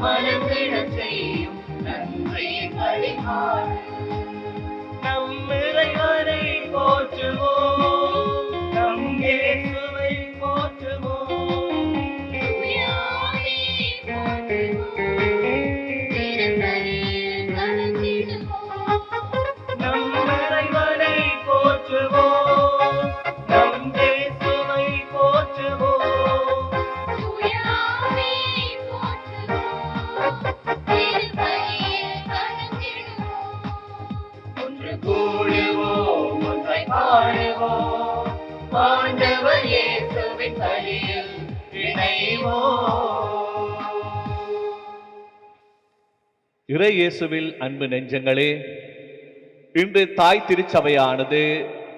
மனந்திடச் செய்யும் நன்றியின் வழிபாடு. நம் இறைவனை போற்றுவோம், நம் இயேசுவை போற்றுவோம். தூய ஆவியை போற்றுவோம், திருப்பலியில் கலந்திடுவோம். நம் இறைவனை போற்றுவோம், நம் இயேசுவை போற்றுவோம். தூய ஆவியை போற்றுவோம், திருப்பலியில் கலந்திடுவோம். ஒன்று கூடுவோம், ஒன்றாய் பாடுவோம், ஆண்டவர் இயேசுவின் பலியில் இணைவோம். இறை இயேசுவில் அன்பு நெஞ்சங்களே, இன்று தாய் திருச்சபையானது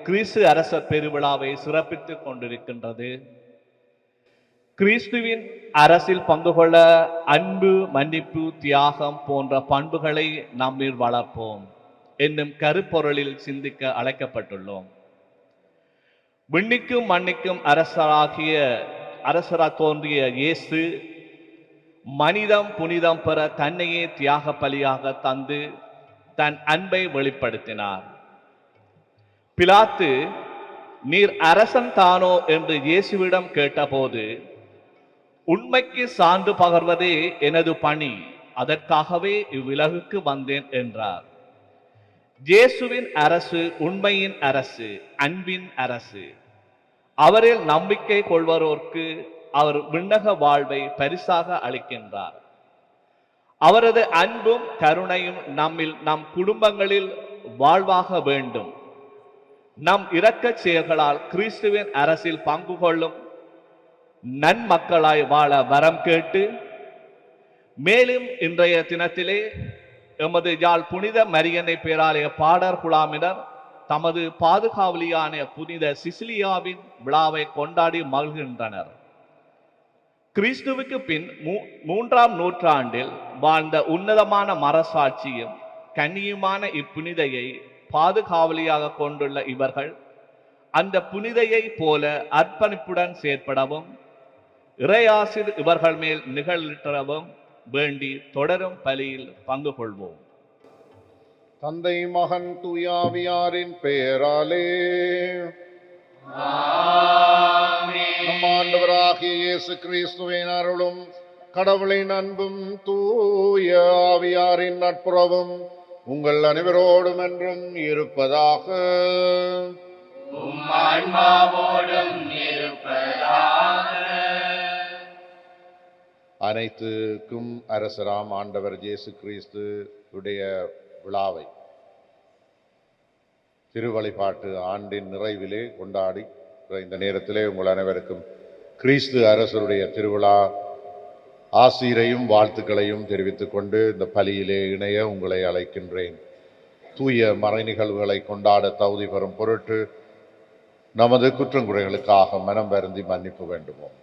கிறிஸ்து அரச பெருவிழாவை சிறப்பித்துக் கொண்டிருக்கின்றது. கிறிஸ்துவின் அரசில் பங்கு கொள்ள அன்பு, மன்னிப்பு, தியாகம் போன்ற பண்புகளை நம்மில் வளர்ப்போம் என்னும் கருப்பொருளில் சிந்திக்க அழைக்கப்பட்டுள்ளோம். விண்ணிக்கும் மண்ணிக்கும் அரசராக தோன்றிய இயேசு மனிதம் புனிதம் பெற தன்னையே தியாக பலியாக தந்து தன் அன்பை வெளிப்படுத்தினார். பிலாத்து, நீர் அரசன் தானோ என்று இயேசுவிடம் கேட்டபோது, உண்மைக்கு சான்று பகர்வதே எனது பணி, அதற்காகவே இவ்வுலகுக்கு வந்தேன் என்றார். இயேசுவின் அரசு உண்மையின் அரசு, அன்பின் அரசு. அவரில் நம்பிக்கை கொள்வரோர்க்கு அவர் விண்ணக வாழ்வை பரிசாக அளிக்கின்றார். அவரது அன்பும் கருணையும் நம் குடும்பங்களில் வாழ்வாக வேண்டும். நம் இரக்கச் செயல்களால் கிறிஸ்துவின் அரசில் பங்கு கொள்ளும் நன்மக்களாய் வாழ வரம் கேட்டு, மேலும் இன்றைய தினத்திலே எமது யாழ் புனித மரியன்னை பேராலய பாடர் குழாமினர் தமது பாதுகாவலியான புனித சிசிலியாவின் விழாவை கொண்டாடி மகிழ்கின்றனர். கிறிஸ்துவுக்கு பின் 3ஆம் நூற்றாண்டில் வாழ்ந்த உன்னதமான மரசாட்சியும் கன்னியுமான இப்புனிதையை பாதுகாவலியாக கொண்டுள்ள இவர்கள் அந்த புனிதையை போல அர்ப்பணிப்புடன் செயற்படவும் இறையாசிர் இவர்கள் மேல் நிகழ்த்தவும் வேண்டி தொடரும் பலியில் பங்கு கொள்வோம். தந்தை மகன் தூயாவியாரின் பெயராலே நம் ஆண்டவராகிய இயேசு கிறிஸ்துவின் அருளும் கடவுளின் அன்பும் தூய ஆவியாரின் நட்புறவும் உங்கள் அனைவரோடும் என்றும் இருப்பதாக. அனைத்துக்கும் அரசராம் ஆண்டவர் இயேசு கிறிஸ்து உடைய விழாவை திருவழிபாட்டு ஆண்டின் நிறைவிலே கொண்டாடி இந்த நேரத்திலே உங்கள் அனைவருக்கும் கிறிஸ்து அரசருடைய திருவிழா ஆசீரையும் வாழ்த்துக்களையும் தெரிவித்துக் கொண்டு இந்த பலியிலே இணைய உங்களை அழைக்கின்றேன். தூய மறை நிகழ்வுகளை கொண்டாட தகுதி பெறும் பொருட்டு நமது குற்றங்குறைகளுக்காக மனம் வருந்தி மன்னிப்பு வேண்டுமோம்.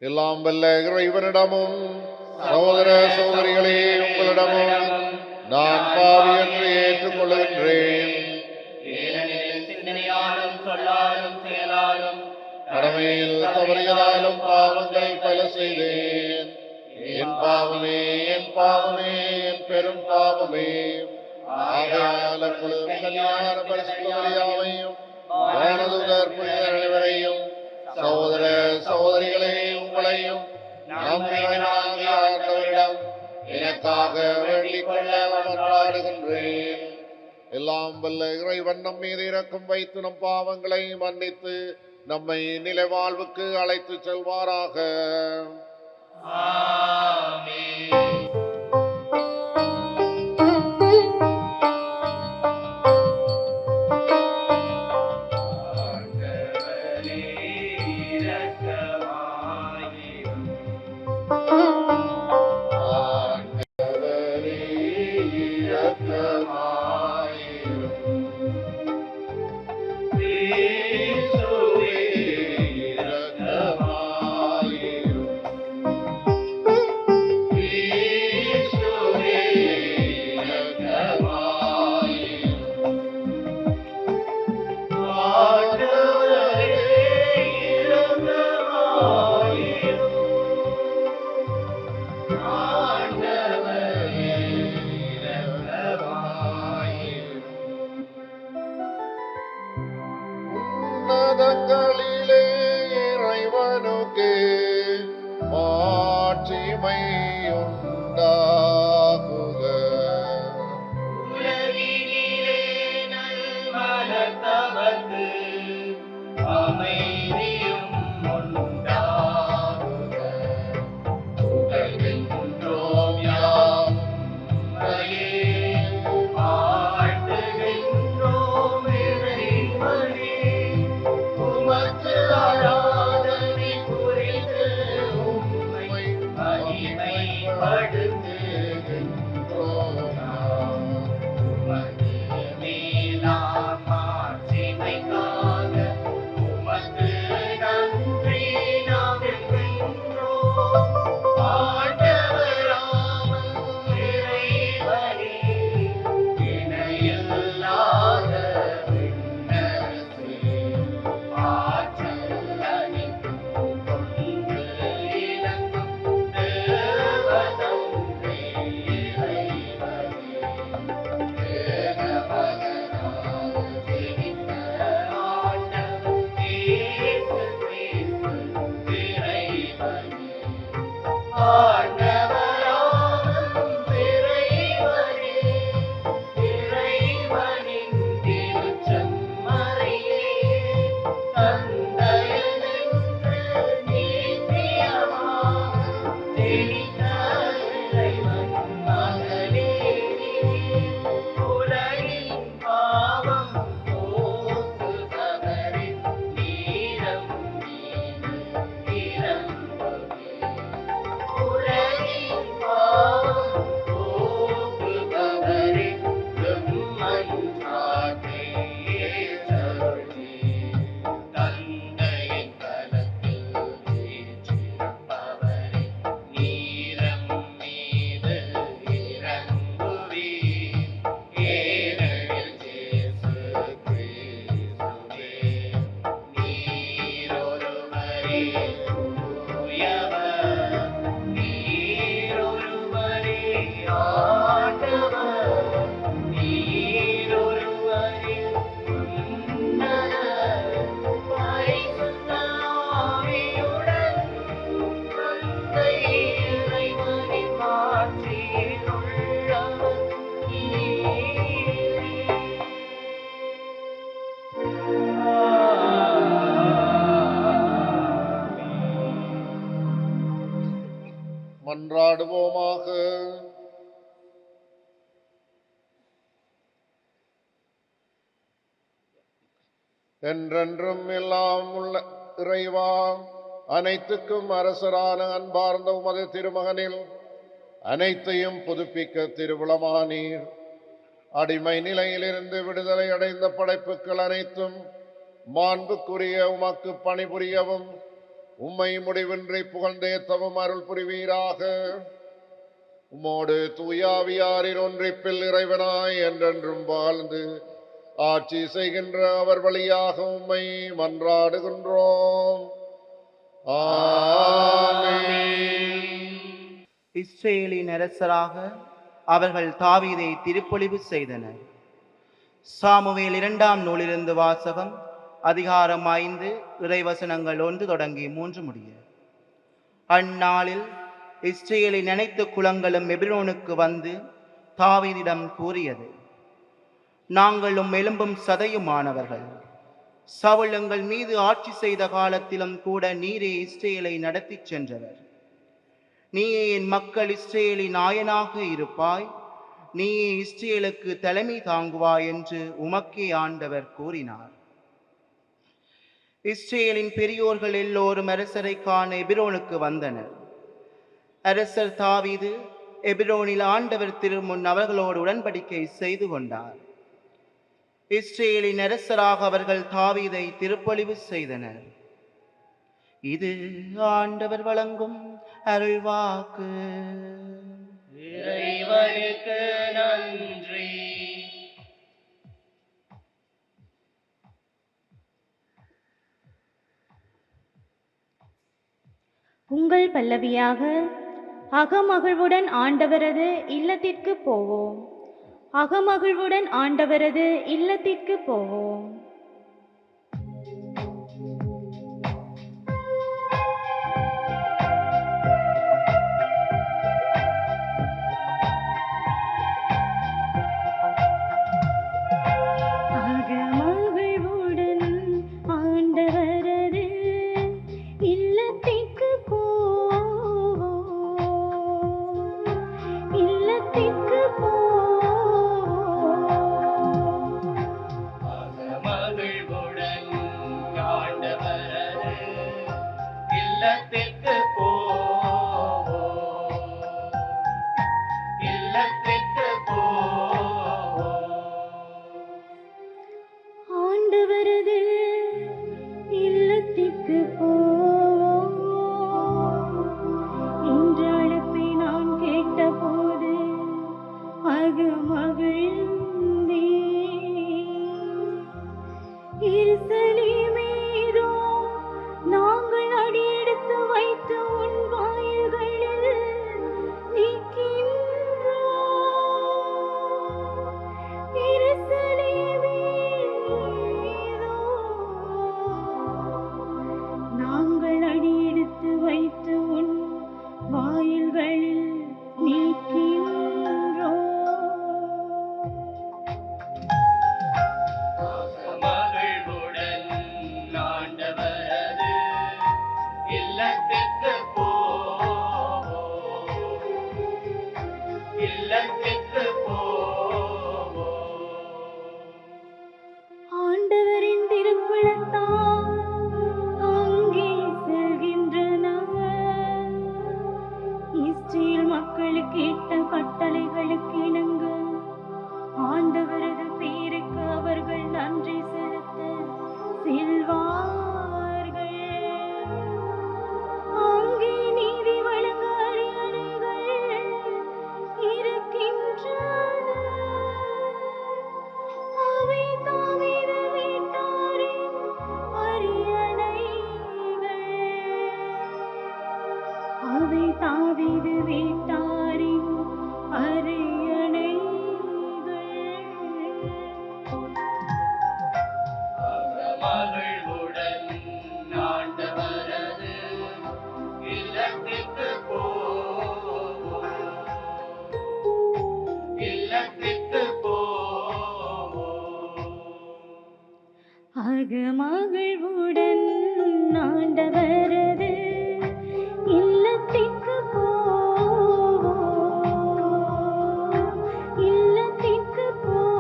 எல்லாம் வல்ல இறைவனிடமும் சகோதர சகோதரிகளே உங்களிடமும் நான் பாவி என்று ஏற்றுக்கொள்கின்றேன். சிந்தனையாலும் சொல்லாலும் செயலாலும் கடமையில் தவறியதாலும் பாவங்கள் பல செய்தேன். என் பாவமே என் பாவமே என் பெரும் பாவமே. ஆகையால் கல்யாண பரிசுத்தவரையும் வானதூதர் புனிதர் அனைவரையும் சகோதர சகோதரிகளே உங்களையும் நம் இறைவனாகிய ஆண்டவரிடம் எனக்காக வேண்டிக் கொள்ள மன்றாடுகின்றேன். எல்லாம் வல்ல இறைவன் நம் மீது இரக்கம் வைத்து நம் பாவங்களை மன்னித்து நம்மை நிலை வாழ்வுக்கு அழைத்து செல்வாராக. உன்னதங்களிலே இறைவனுக்கு மாட்சிமை உண்டாகுக. உலகினிலே நல்மனத்தவர்க்கு அமைதியும் உண்டாகுக. புகழ்கின்றோம் யாம் உம்மையே, வாழ்த்துகின்றோம் இறைவனே. உமக்கு ஆராதனை புரிந்து உம்மை மகிமைப்படுத்துகின்றோம் நாம். உமது மேலாம் மாட்சிமைக்காக உமக்கு நன்றி நாம் என்கின்றோம். ஆண்டவராம் இறைவனே, இணையில்லாத விண்ணரசே, ஆற்றல் அனைத்தும் கொண்டு இலங்கும் தேவதந்தை இறைவனே. தேவமகனாக ஜெனித்த ஆண்டவர் இயேசு கிறிஸ்து இறைவனே. ஆண்டவராம் இறைவனே, இறைவனின் திருச்செம்மறியே, தந்தையென்று நித்தியமாக ஜெனித்த இறைவன் மகனே, உலகின் பாவம் போக்குபவரே, நீரம் மீது இறங்குவே. உலகின் பாவம் போக்குபவரே, எம்மன்றாட்டை ஏற்றருளி. தந்தையின் கரத்தில் வீற்றிருப்பவரே, நீரம் மீது இறங்குவீர். ஏனெனில் இயேசு கிறிஸ்துவே, நீரொருவரே தூயவர், நீரொருவரே ஆண்டவர், நீரொருவரே உன்னதர். பரிசுத்த ஆவியுடன் தந்தை இறைவனின் ஆட்சியில் உள்ளவர் நீரே. மன்றாடுவோமாக. என்றென்றும் எல்லாம் உள்ள இறைவா, அனைத்துக்கும் அரசரான அன்பார்ந்த உமது திருமகனில் அனைத்தையும் புதுப்பிக்க திருவுளமானீர். அடிமை நிலையிலிருந்து விடுதலை அடைந்த படைப்புகள் அனைத்தும் மாண்புக்குரிய உமக்கு பணிபுரியவும் உம்மை முடிவின்றி புகழ்ந்தேத்தவும் அருள் புரிவீராக. உம்மோடு தூயாவியாரின் ஒன்றிப்பில் இறைவனாய் என்றென்றும் வாழ்ந்து ஆட்சி செய்கின்ற அவர் வழியாக உம்மை மன்றாடுகின்றோம். ஆமென். இஸ்ரேலின் அரசராக அவர்கள் தாவீதை திருப்பொழிவு செய்தனர். சாமுவேல் 2ஆம் நூலிலிருந்து வாசகம். அதிகாரம் 5, இறைவசனங்கள் 1 தொடங்கி 3 முடிய. அந்நாளில் இஸ்ரேலின் அனைத்து குலங்களும் எபிரோனுக்கு வந்து தாவீதிடம் கூறியது, நாங்கள் எலும்பும் சதையுமானவர்கள். சவுல் எங்கள் மீது ஆட்சி செய்த காலத்திலும் கூட நீரே இஸ்ரேலை நடத்தி சென்றவர். நீயே என் மக்கள் இஸ்ரேலின் நாயனாக இருப்பாய், நீயே இஸ்ரேலுக்கு தலைமை தாங்குவாய் என்று உமக்கே ஆண்டவர் கூறினார். இஸ்ரேலின் பெரியோர்கள் எல்லோரும் அரசரை காண எபிரோனுக்கு வந்தனர். அரசர் தாவீது எபிரோனில் ஆண்டவர் திருமுன் அவர்களோடு உடன்படிக்கை செய்து கொண்டார். இஸ்ரேலின் அரசராக அவர்கள் தாவீதை திருப்பொழிவு செய்தனர். இது ஆண்டவர் வழங்கும் அருள்வாக்கு. இறைவனுக்கு நன்றி. உங்கள் பல்லவியாக அகமகிழ்வுடன் ஆண்டவரது இல்லத்திற்கு போவோம். அகமகிழ்வுடன் ஆண்டவரது இல்லத்திற்கு போவோம். அகமகிழ்ந்தே. எருசலேமேதோ நாங்கள் அடியெடுத்து வைத்த உன் வாயில்களில் நிற்கின்றோம். எருசலேமேதோ நாங்கள் அடியெடுத்து வைத்த உன் வாயில்களில் நிற்கின்றோம். மகிழ்வுடன் ஆண்டவரது இல்லத்திற்கு போவோம், இல்லத்திற்கு போவோம். ஆண்டவரின் திருக்குளத்தால் அங்கே செல்கின்றனர். இஸ்ரேல் மக்களுக்கு இட்ட கட்டளைகளுக்கு இணங்க ஆண்டவரது பேருக்கு அவர்கள் நன்றி செலுத்த செல்வார்கள். அங்கே நீதி வழங்க அரியணைகள் இருக்கின்றன. அவை தாவீது வீட்டாரின் அரியணைகள். அவை தாவீது வீட்டாரின் அரியணைகள். மகிழ்வுடன் ஆண்டவரது இல்லத்திற்கு போவோம், இல்லத்திற்கு போவோம். அகமகிழ்வுடன் ஆண்டவரது இல்லத்திற்கு போவோம், இல்லத்திற்கு போவோம்.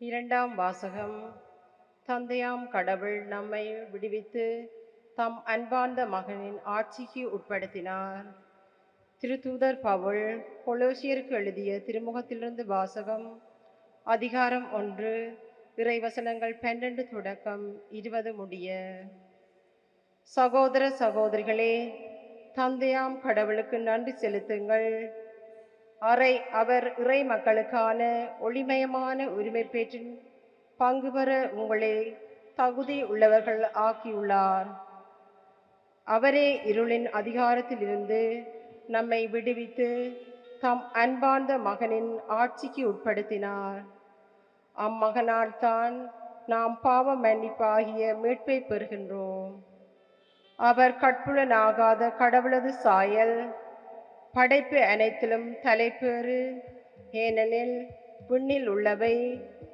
இரண்டாம் வாசகம். தந்தையாம் கடவுள் நம்மை விடுவித்து தம் அன்பார்ந்த மகனின் ஆட்சிக்கு உட்படுத்தினார். திருத்தூதர் பவுல் கொலோசியருக்கு எழுதிய திருமுகத்திலிருந்து வாசகம். அதிகாரம் 1, இறைவசனங்கள் 12 தொடக்கம் 20 முடிய. சகோதர சகோதரிகளே, தந்தையாம் கடவுளுக்கு நன்றி செலுத்துங்கள். அவர் இறை மக்களுக்கான ஒளிமயமான உரிமைப்பேற்றின் பங்கு பெற உங்களை தகுதி உள்ளவர்கள் ஆக்கியுள்ளார். அவரே இருளின் அதிகாரத்திலிருந்து நம்மை விடுவித்து தம் அன்பார்ந்த மகனின் ஆட்சிக்கு உட்படுத்தினார். அம்மகனால் தான் நாம் பாவ மன்னிப்பாகிய மீட்பை பெறுகின்றோம். அவர் கட்புலனாகாத கடவுளது சாயல், படைப்பு அனைத்திலும் தலைப்பேறு. ஏனெனில் விண்ணில் உள்ளவை,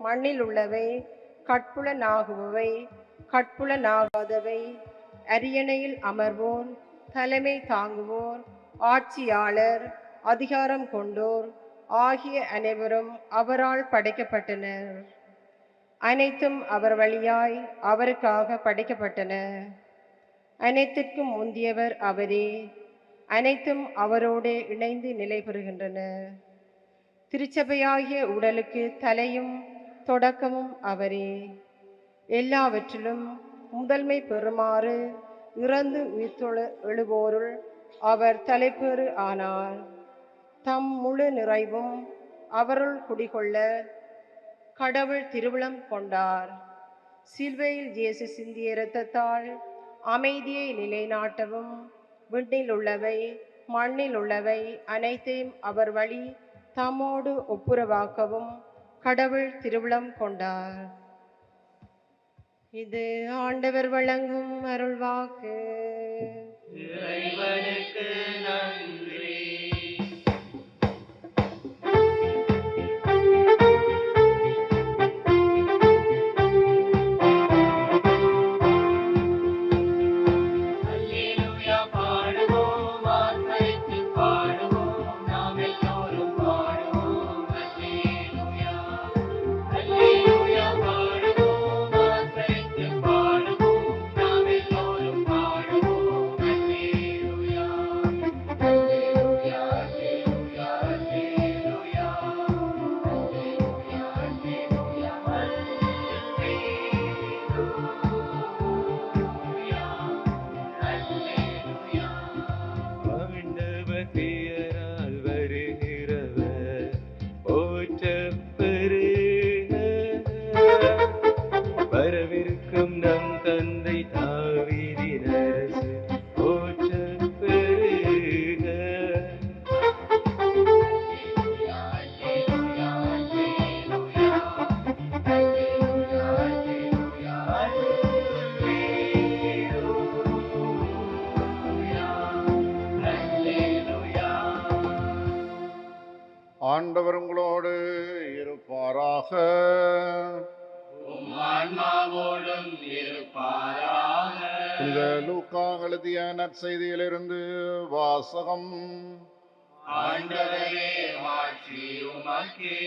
மண்ணில் உள்ளவை, கட்புலனாகுபவை, கட்புலனாகாதவை, அரியணையில் அமர்வோர், தலைமை தாங்குவோர், ஆட்சியாளர், அதிகாரம் கொண்டோர் ஆகிய அனைவரும் அவரால் படைக்கப்பட்டனர். அனைத்தும் அவர் வழியாய் அவருக்காக படைக்கப்பட்டன. அனைத்திற்கும் முந்தியவர் அவரே. அனைத்தும் அவரோடு இணைந்து நிலை பெறுகின்றன. திருச்சபையாகிய உடலுக்கு தலையும் தொடக்கமும் அவரே. எல்லாவற்றிலும் முதன்மை பெறுமாறு இறந்து எழுவோருள் அவர் தலைப்பேறு ஆனார். தம் முழு நிறைவும் அவருள் குடிகொள்ள கடவுள் திருவுளம் கொண்டார். சிலுவையில் இயேசு சிந்திய இரத்தத்தால் அமைதியை நிலைநாட்டவும் விண்ணில் உள்ளவை மண்ணில் உள்ளவை அனைத்தையும் அவர் வழி தம்மோடு ஒப்புரவாக்கவும் கடவுள் திருவுளம் கொண்டார். இது ஆண்டவர் வழங்கும் அருள்வாக்கு. இறைவனுக்கு நன்றி. அல்லேலூயா பாடுவோம், ஆர்ப்பரித்து பாடுவோம், நாம் எல்லோரும் பாடுவோம். அல்லேலூயா, அல்லேலூயா பாடுவோம், ஆர்ப்பரித்து பாடுவோம், நாம் எல்லோரும் பாடுவோம். அல்லேலூயா. இருப்பாராக. உம் ஆன்மாவோடும் இருப்பாராக. புனித லூக்கா எழுதிய நற்செய்தியிலிருந்து வாசகம். ஆண்டவரே மாட்சி உமக்கே.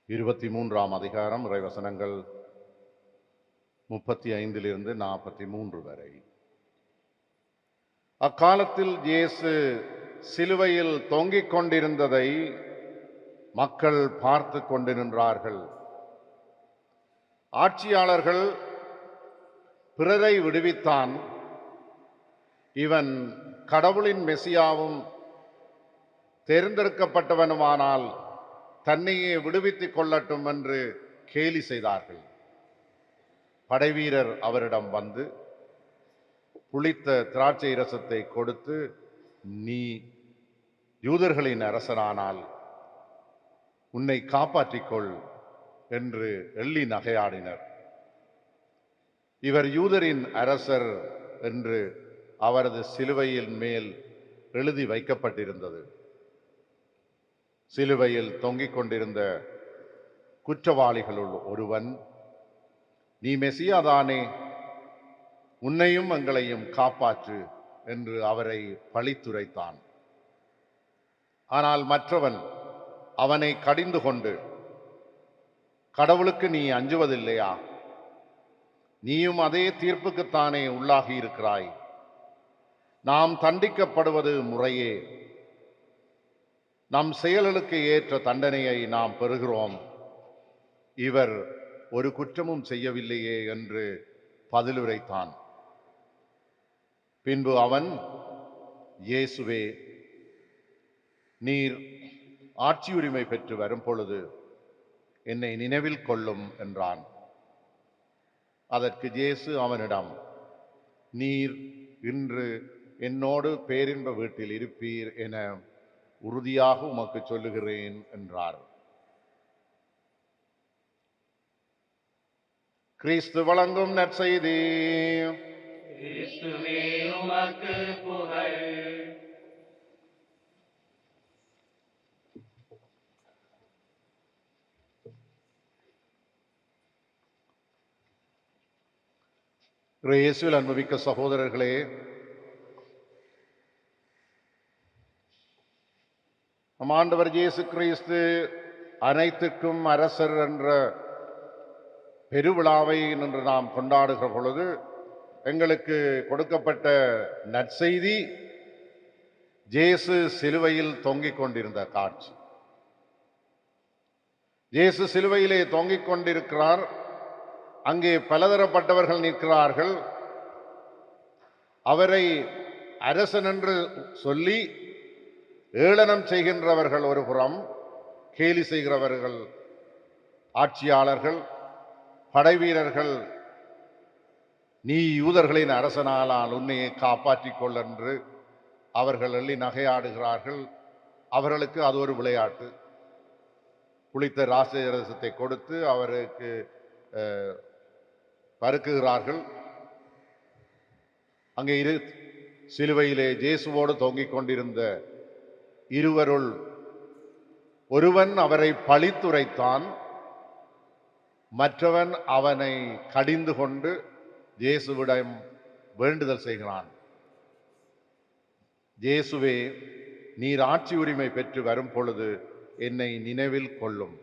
இருபத்தி மூன்றாம் அதிகாரம் இறைவசனங்கள் 35 43 வரை. அக்காலத்தில் இயேசு சிலுவையில் தொங்கிக் கொண்டிருந்ததை மக்கள் பார்த்து கொண்டு நின்றார்கள். ஆட்சியாளர்கள், பிறரை விடுவித்தான், இவன் கடவுளின் மெசியாவும் தேர்ந்தெடுக்கப்பட்டவனுமானால் தன்னையே விடுவித்துக் கொள்ளட்டும் என்று கேலி செய்தார்கள். படைவீரர் அவரிடம் வந்து புளித்த திராட்சை ரசத்தை கொடுத்து, நீ யூதர்களின் அரசனானால் உன்னை காப்பாற்றிக்கொள் என்று எள்ளி நகையாடினர். இவர் யூதரின் அரசர் என்று அவரது சிலுவையின் மேல் எழுதி வைக்கப்பட்டிருந்தது. சிலுவையில் தொங்கிக் கொண்டிருந்த குற்றவாளிகளுள் ஒருவன், நீ மெசியாதானே, உன்னையும் எங்களையும் காப்பாற்று என்று அவரை பழித்துரைத்தான். ஆனால் மற்றவன் அவனை கடிந்து கொண்டு, கடவுளுக்கு நீ அஞ்சுவதில்லையா? நீயும் அதே தீர்ப்புக்குத்தானே உள்ளாகி இருக்கிறாய். நாம் தண்டிக்கப்படுவது முறையே, நம் செயல்களுக்கு ஏற்ற தண்டனையை நாம் பெறுகிறோம். இவர் ஒரு குற்றமும் செய்யவில்லையே என்று பதிலுரைத்தான். பின்பு அவன், இயேசுவே, நீர் ஆட்சியுரிமை பெற்று வரும் பொழுது என்னை நினைவில் கொள்ளும் என்றான். அதற்கு இயேசு அவனிடம், நீர் இன்று என்னோடு பேரின்ப வீட்டில் இருப்பீர் என உறுதியாக உமக்கு சொல்லுகிறேன் என்றார். கிறிஸ்து வழங்கும் நற்செய்தி. கிறிஸ்துவே உமக்கு புகழ். இயேசுவில் அன்புமிக்க சகோதரர்களே, நம் ஆண்டவர் இயேசு கிறிஸ்து அனைத்துக்கும் அரசர் என்ற பெருவிழாவை இன்று நாம் கொண்டாடுகிற பொழுது எங்களுக்கு கொடுக்கப்பட்ட நற்செய்தி இயேசு சிலுவையில் தொங்கிக் கொண்டிருந்த காட்சி. இயேசு சிலுவையிலே தொங்கிக் கொண்டிருக்கிறார். அங்கே பலதரப்பட்டவர்கள் நிற்கிறார்கள். அவரை அரசன் என்று சொல்லி ஏளனம் செய்கின்றவர்கள் ஒரு புறம், கேலி செய்கிறவர்கள் ஆட்சியாளர்கள், படைவீரர்கள், நீ யூதர்களின் அரசனானால் உன்னையே காப்பாற்றிக் கொள் என்று அவர்கள் எள்ளி நகையாடுகிறார்கள். அவர்களுக்கு அது ஒரு விளையாட்டு. புளித்த ராசரசத்தை கொடுத்து அவருக்கு பருக்குகிறார்கள். அங்கே சிலுவையிலே இயேசுவோடு தொங்கிக் கொண்டிருந்த இருவருள் ஒருவன் அவரை பழித்துரைத்தான், மற்றவன் அவனை கடிந்து கொண்டு இயேசுவிடம் வேண்டுதல் செய்கிறான். இயேசுவே, நீர் ஆட்சி உரிமை பெற்று வரும் பொழுது என்னை நினைவில் கொள்ளும்.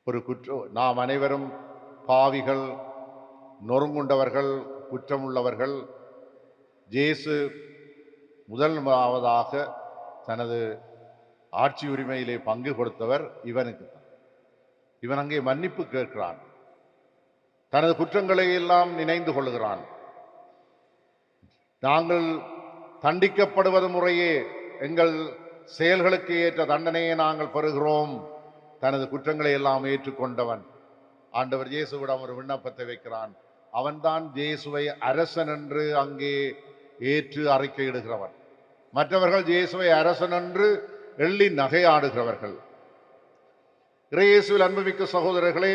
ஒரு நாம் அனைவரும் பாவிகள், நொறுங்குண்டவர்கள், குற்றமுள்ளவர்கள். இயேசு முதலாவதாக தனது ஆட்சி உரிமையிலே பங்கு கொடுத்தவர் இவனுக்கு. இவன் அங்கே மன்னிப்பு கேட்கிறான், தனது குற்றங்களை எல்லாம் நினைந்து கொள்கிறான். நாங்கள் தண்டிக்கப்படுவது முறையே, எங்கள் செயல்களுக்கு ஏற்ற தண்டனையை நாங்கள் பெறுகிறோம். தனது குற்றங்களை எல்லாம் ஏற்றுக்கொண்டவன் ஆண்டவர் இயேசுவிடம் ஒரு விண்ணப்பத்தை வைக்கிறான். அவன்தான் இயேசுவை அரசன் என்று அங்கே ஏற்று அறிக்கையிடுகிறவன். மற்றவர்கள் இயேசுவை அரசன் என்று எள்ளி நகையாடுகிறவர்கள். இயேசுவில் அன்புமிக்க சகோதரர்களே,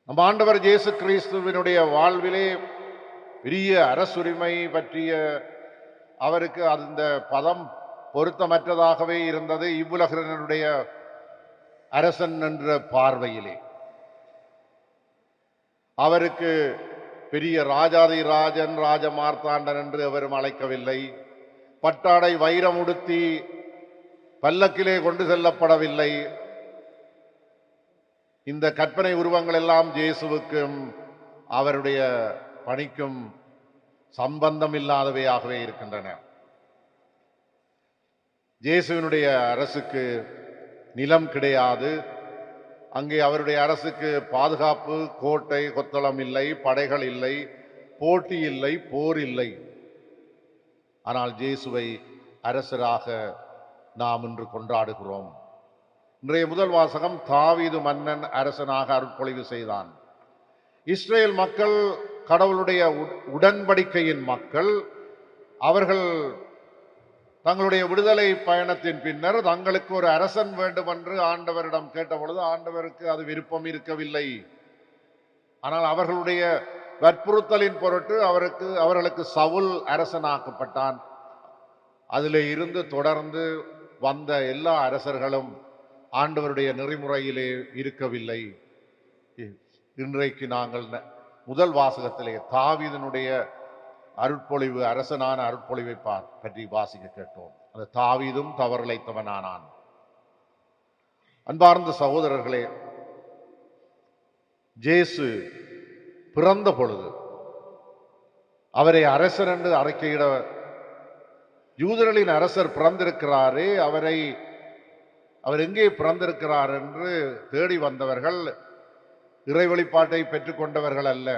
நம் ஆண்டவர் இயேசு கிறிஸ்துவினுடைய வாழ்விலே பெரிய அரசுரிமை பற்றிய அவருக்கு அந்த பதம் பொருத்தமற்றதாகவே இருந்தது. இவ்வுலகினுடைய அரசன் என்ற பார்வையிலே அவருக்கு பெரிய ராஜாதி ராஜன் ராஜமார்த்தாண்டன் என்று எவரும் அழைக்கவில்லை. பட்டாடை வைரம் உடுத்தி பல்லக்கிலே கொண்டு செல்லப்படவில்லை. இந்த கற்பனை உருவங்கள் எல்லாம் இயேசுவுக்கும் அவருடைய பணிக்கும் சம்பந்தம் இல்லாதவையாகவே இருக்கின்றன. இயேசுவினுடைய அரசுக்கு நிலம் கிடையாது. அங்கே அவருடைய அரசுக்கு பாதுகாப்பு, கோட்டை கொத்தளம் இல்லை, படைகள் இல்லை, போட்டி இல்லை, போர் இல்லை. ஆனால் இயேசுவை அரசராக நாம் இன்று கொண்டாடுகிறோம். இன்றைய முதல் வாசகம், தாவீது மன்னன் அரசனாக அருட்பொழிவு செய்தான். இஸ்ரேல் மக்கள் கடவுளுடைய உடன்படிக்கையின் மக்கள். அவர்கள் தங்களுடைய விடுதலை பயணத்தின் பின்னர் தங்களுக்கு ஒரு அரசன் வேண்டும் என்று ஆண்டவரிடம் கேட்டபொழுது ஆண்டவருக்கு அது விருப்பம் இருக்கவில்லை. ஆனால் அவர்களுடைய வற்புறுத்தலின் பொருட்டு அவர்களுக்கு சவுல் அரசனாக்கப்பட்டான். அதிலே இருந்து தொடர்ந்து வந்த எல்லா அரசர்களும் ஆண்டவருடைய நெறிமுறையிலே இருக்கவில்லை. இன்றைக்கு நாங்கள் முதல் வாசகத்திலே தாவீதினுடைய அருட்பொழிவு, அரசனான அருட்பொழிவை பற்றி வாசிக்க கேட்டோம். அந்த தாவீதும் தவறிழைத்தவனானான். அன்பார்ந்த சகோதரர்களே, இயேசு பிறந்த பொழுது அவரை அரசர் என்று அறிக்கையிட, யூதர்களின் அரசர் பிறந்திருக்கிறாரே, அவர் எங்கே பிறந்திருக்கிறார் என்று தேடி வந்தவர்கள் இறை வெளிப்பாட்டை பெற்றுக்கொண்டவர்கள் அல்ல,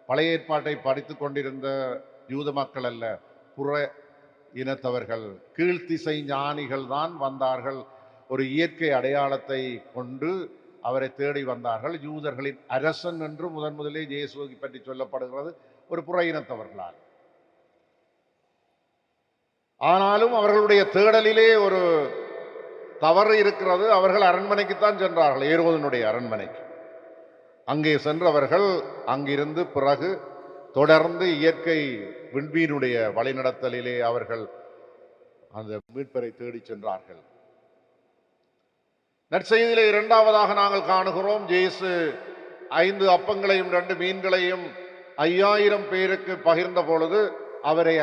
பழைய ஏற்பாட்டை படித்து கொண்டிருந்த யூத மக்கள் அல்ல, புற இனத்தவர்கள், கீழ்த்திசை ஞானிகள் தான் வந்தார்கள். ஒரு இயற்கை அடையாளத்தை கொண்டு அவரை தேடி வந்தார்கள். யூதர்களின் அரசன் என்று முதலிலே இயேசுவை பற்றி சொல்லப்படுகிறது ஒரு புற இனத்தவர்களால். ஆனாலும் அவர்களுடைய தேடலிலே ஒரு தவறு இருக்கிறது. அவர்கள் அரண்மனைக்குத்தான் சென்றார்கள், ஏரோதனுடைய அரண்மனைக்கு. அங்கே சென்றவர்கள் அங்கிருந்து பிறகு தொடர்ந்து இயற்கை விண்மீனுடைய வழிநடத்தலிலே அவர்கள் அந்த மீட்பரை தேடி சென்றார்கள். நற்செய்தியிலே இரண்டாவதாக நாங்கள் காணுகிறோம், இயேசு 5 அப்பங்களையும் 2 மீன்களையும் 5000 பேருக்கு பகிர்ந்த பொழுது அவரை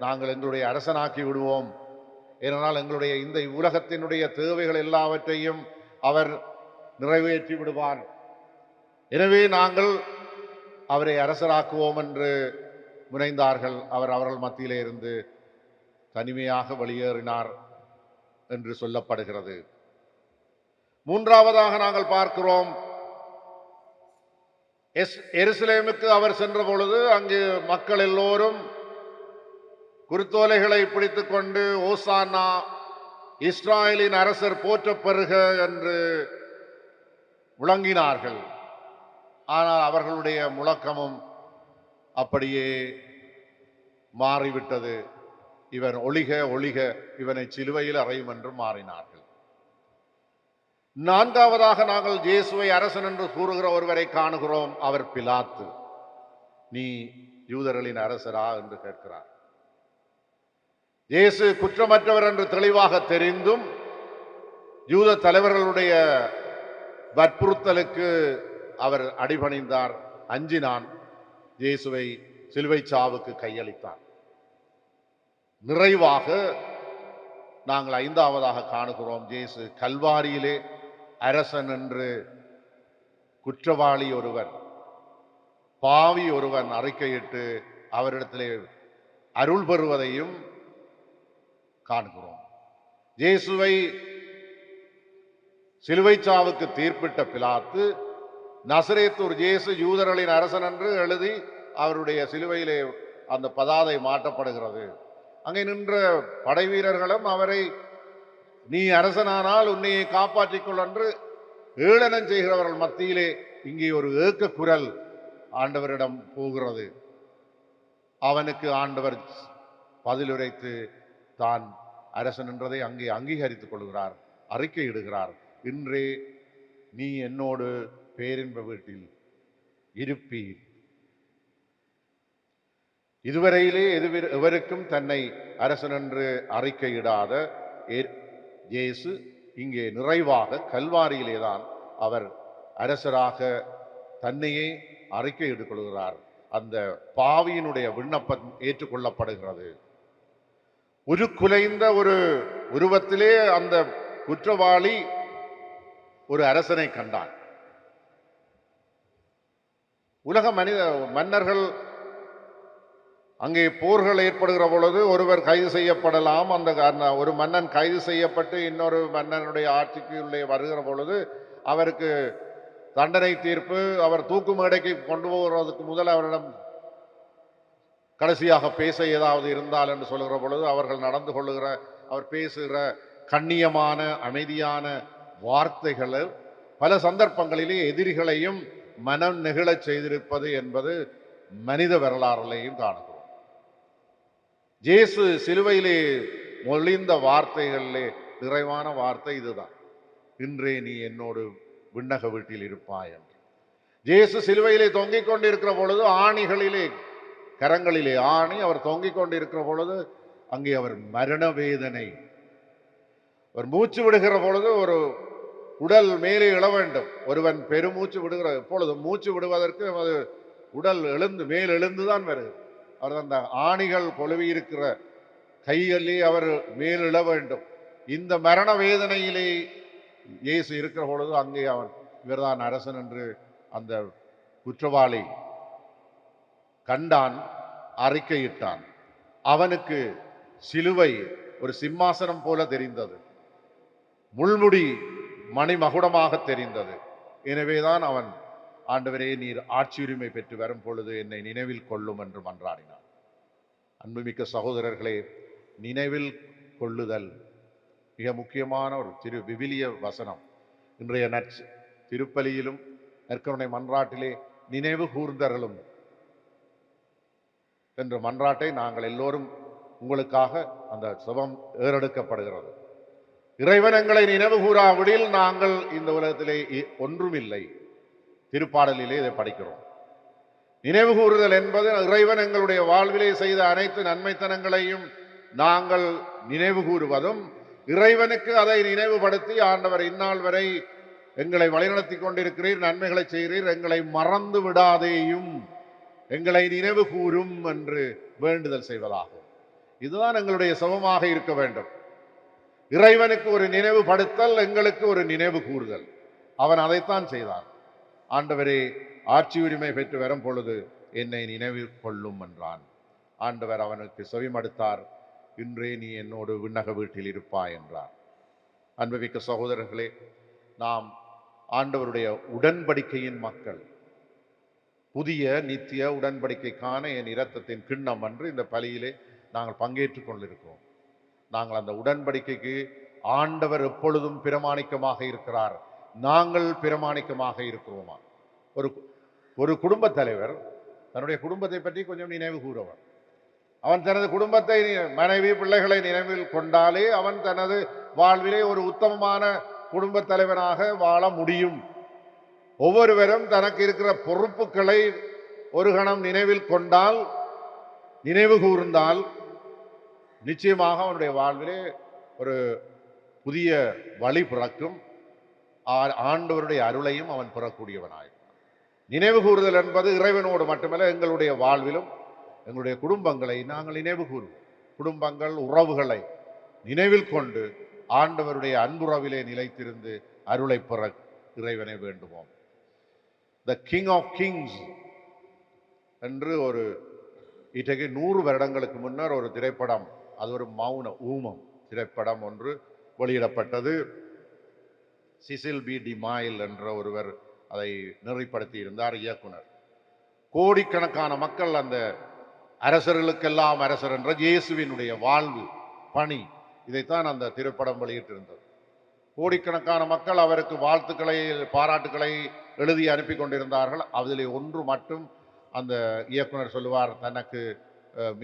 நாங்கள் எங்களுடைய அரசனாக்கி விடுவோம், ஏனென்றால் எங்களுடைய இந்த உலகத்தினுடைய தேவைகள் எல்லாவற்றையும் அவர் நிறைவேற்றி விடுவார், எனவே நாங்கள் அவரை அரசராக்குவோம் என்று முனைந்தார்கள். அவர்கள் மத்தியிலே இருந்து தனிமையாக வெளியேறினார் என்று சொல்லப்படுகிறது. மூன்றாவதாக நாங்கள் பார்க்கிறோம், எருசலேமுக்கு அவர் சென்ற பொழுது அங்கு மக்கள் எல்லோரும் குருத்தோலைகளை பிடித்துக் கொண்டு ஓசானா, இஸ்ராயலின் அரசர் போற்றப் பெறுக என்று முழங்கினார்கள். ஆனால் அவர்களுடைய முழக்கமும் அப்படியே மாறிவிட்டது. இவன் ஒளிக ஒளிக, இவனை சிலுவையில் அறையும் என்று மாறினார்கள். நான்காவதாக நாங்கள் இயேசுவை அரசன் என்று கூறுகிற ஒருவரை காணுகிறோம். அவர் பிலாத்து. நீ யூதர்களின் அரசரா என்று கேட்கிறார். இயேசு குற்றமற்றவர் என்று தெளிவாக தெரிந்தும் யூத தலைவர்களுடைய வற்புறுத்தலுக்கு அவர் அடிபணிந்தார், அஞ்சினான், இயேசுவை சிலுவை சாவுக்கு கையளித்தார். நிறைவாக நாங்கள் 5ஆவதாக காணுகிறோம், இயேசு கல்வாரியிலே அரசன் என்று குற்றவாளி ஒருவர், பாவி ஒருவன் அறிக்கையிட்டு அவரிடத்திலே அருள் பெறுவதையும் காண்கிறோம். இயேசுவை சிலுவை சாவுக்கு தீர்ப்பிட்ட பிலாத்து நசரேத்தூர் இயேசு யூதர்களின் அரசன் என்று எழுதி அவருடைய சிலுவையிலே அந்த பதாதை மாற்றப்படுகிறது. அங்கே நின்ற படை வீரர்களும் அவரை நீ அரசனானால் உன்னையை காப்பாற்றிக் கொள் என்று ஏளனம் செய்கிறவர்கள் மத்தியிலே இங்கே ஒரு ஏக்க குரல் ஆண்டவரிடம் போகிறது. அவனுக்கு ஆண்டவர் பதிலுரைத்து தான் அரசன் என்றதை அங்கே அங்கீகரித்துக் கொள்கிறார். அறிக்கையிடுகிறார். இன்றே நீ என்னோடு பேரின்ப வீட்டில் இருப்பீர். இதுவரையிலே எவருக்கும் தன்னை அரசன் என்று அறிக்கையிடாத இயேசு இங்கே நிறைவாக கல்வாரியிலேதான் அவர் அரசராக தன்னையே அறிக்கையிட்டுக் கொள்கிறார். அந்த பாவியினுடைய விண்ணப்பம் ஏற்றுக்கொள்ளப்படுகிறது. உருக்குலைந்த ஒரு உருவத்திலே அந்த குற்றவாளி ஒரு அரசனை கண்டான். உலக மன்னர்கள் அங்கே போர்கள் ஏற்படுகிற பொழுது ஒருவர் கைது செய்யப்படலாம். அந்த ஒரு மன்னன் கைது செய்யப்பட்டு இன்னொரு மன்னனுடைய ஆட்சிக்கு உள்ளே வருகிற பொழுது அவருக்கு தண்டனை தீர்ப்பு, அவர் தூக்கு மேடைக்கு கொண்டு போகிறதுக்கு முதல் அவரிடம் கடைசியாக பேச ஏதாவது இருந்தால் என்று சொல்லுகிற பொழுது அவர்கள் நடந்து கொள்ளுகிற, அவர் பேசுகிற கண்ணியமான அமைதியான வார்த்தைகள் பல சந்தர்ப்பங்களிலே எதிரிகளையும் மனம் நெகிழச் செய்திருப்பது என்பது மனித வரலாறுலையும் காணுகிறோம். இயேசு சிலுவையிலே மொழிந்த வார்த்தைகளிலே நிறைவான வார்த்தை இதுதான், இன்றே நீ என்னோடு விண்ணக வீட்டில் இருப்பாய் என்று. இயேசு சிலுவையிலே தொங்கிக் கொண்டிருக்கிற பொழுது ஆணிகளிலே, கரங்களிலே ஆணி அவர் தொங்கிக் கொண்டிருக்கிற பொழுது அங்கே அவர் மரண வேதனை, அவர் மூச்சு விடுகிற பொழுது ஒரு உடல் மேலே எழ வேண்டும். ஒருவன் பெருமூச்சு விடுகிற எப்பொழுது மூச்சு விடுவதற்கு அது உடல் எழுந்து மேல் எழுந்துதான் வருகிறது. அவர் அந்த ஆணிகள் கொழுவி இருக்கிற கையிலே அவர் மேல் எழ வேண்டும். இந்த மரண வேதனையிலே இயேசு இருக்கிற பொழுது அங்கே அவன் இவர்தான் அரசன் என்று அந்த குற்றவாளி கண்டான், அறிக்கையிட்டான். அவனுக்கு சிலுவை ஒரு சிம்மாசனம் போல தெரிந்தது, முள்முடி மணிமகுடமாக தெரிந்தது. எனவேதான் அவன், ஆண்டவரே நீர் ஆட்சி உரிமை பெற்று வரும் பொழுது என்னை நினைவில் கொள்ளும் என்று மன்றாடினான். அன்புமிக்க சகோதரர்களே, நினைவில் கொள்ளுதல் மிக முக்கியமான ஒரு விவிலிய வசனம். இன்றைய திருப்பலியிலும் நற்கருணை மன்றாட்டிலே நினைவு கூர்ந்தர்களும் என்ற மன்றாட்டை நாங்கள் எல்லோரும் உங்களுக்காக அந்த சுபம் ஏறெடுக்கப்படுகிறது. இறைவன் எங்களை நினைவு கூறாவிடில் நாங்கள் இந்த உலகத்திலே ஒன்றும் இல்லை. திருப்பாடலிலே இதை படிக்கிறோம். நினைவு கூறுதல் என்பது இறைவன் எங்களுடைய வாழ்விலே செய்த அனைத்து நன்மைத்தனங்களையும் நாங்கள் நினைவு கூறுவதும், இறைவனுக்கு அதை நினைவுபடுத்தி ஆண்டவர் இந்நாள் வரை எங்களை வழிநடத்தி கொண்டிருக்கிறீர், நன்மைகளை செய்கிறீர், எங்களை மறந்து விடாதேயும், எங்களை நினைவு கூறும் என்று வேண்டுதல் செய்வதாகும். இதுதான் எங்களுடைய சமமாக இருக்க வேண்டும். இறைவனுக்கு ஒரு நினைவுபடுத்தல், எங்களுக்கு ஒரு நினைவு கூறுதல். அவன் அதைத்தான் செய்தான். ஆண்டவரே ஆட்சி உரிமை பெற்று வரும் பொழுது என்னை நினைவு கொள்ளும் என்றான். ஆண்டவர் அவனுக்கு செவிமடுத்தார். இன்றே நீ என்னோடு விண்ணக வீட்டில் இருப்பாய் என்றார். அன்புமிக்க சகோதரர்களே, நாம் ஆண்டவருடைய உடன்படிக்கையின் மக்கள். புதிய நித்திய உடன்படிக்கைக்கான என் இரத்தத்தின் கிண்ணம் என்று இந்த பலியிலே நாங்கள் பங்கேற்றுக் கொண்டிருக்கிறோம். நாங்கள் அந்த உடன்படிக்கைக்கு ஆண்டவர் எப்பொழுதும் பிரமாணிக்கமாக இருக்கிறார், நாங்கள் பிரமாணிக்கமாக இருக்கிறோமா? ஒரு குடும்ப தலைவர் தன்னுடைய குடும்பத்தை பற்றி கொஞ்சம் நினைவு கூறுவார். அவன் தனது குடும்பத்தை, மனைவி பிள்ளைகளை நினைவில் கொண்டாலே அவன் தனது வாழ்விலே ஒரு உத்தமமான குடும்ப தலைவனாக வாழ முடியும். ஒவ்வொருவரும் தனக்கு இருக்கிற பொறுப்புகளை ஒரு கணம் நினைவில் கொண்டால், நினைவு கூர்ந்தால், நிச்சயமாக அவனுடைய வாழ்விலே ஒரு புதிய வழி பிறக்கும். ஆண்டவருடைய அருளையும் அவன் பெறக்கூடியவனாய். நினைவு கூறுதல் என்பது இறைவனோடு மட்டுமல்ல, எங்களுடைய வாழ்விலும் எங்களுடைய குடும்பங்களை நாங்கள் நினைவு கூறுவோம். குடும்பங்கள், உறவுகளை நினைவில் கொண்டு ஆண்டவருடைய அன்புறவிலே நிலைத்திருந்து அருளை பெற இறைவனை வேண்டுவோம். த கிங் ஆஃப் கிங்ஸ் என்று ஒரு இன்றைக்கு 100 வருடங்களுக்கு முன்னர் ஒரு திரைப்படம், அது ஒரு மௌன ஊமம் திரைப்படம் ஒன்று வெளியிடப்பட்டது. சிசில் பி டிமாயில் என்ற ஒருவர் அதை நெறிப்படுத்தி இருந்தார், இயக்குனர். கோடிக்கணக்கான மக்கள், அந்த அரசர்களுக்கெல்லாம் அரசர் என்ற இயேசுவினுடைய வாழ்வு பணி, இதைத்தான் அந்த திரைப்படம் வெளியிட்டிருந்தது. கோடிக்கணக்கான மக்கள் அவருக்கு வாழ்த்துக்களை, பாராட்டுக்களை எழுதி அனுப்பி கொண்டிருந்தார்கள். அதில் ஒன்று மட்டும் அந்த இயக்குனர் சொல்லுவார், தனக்கு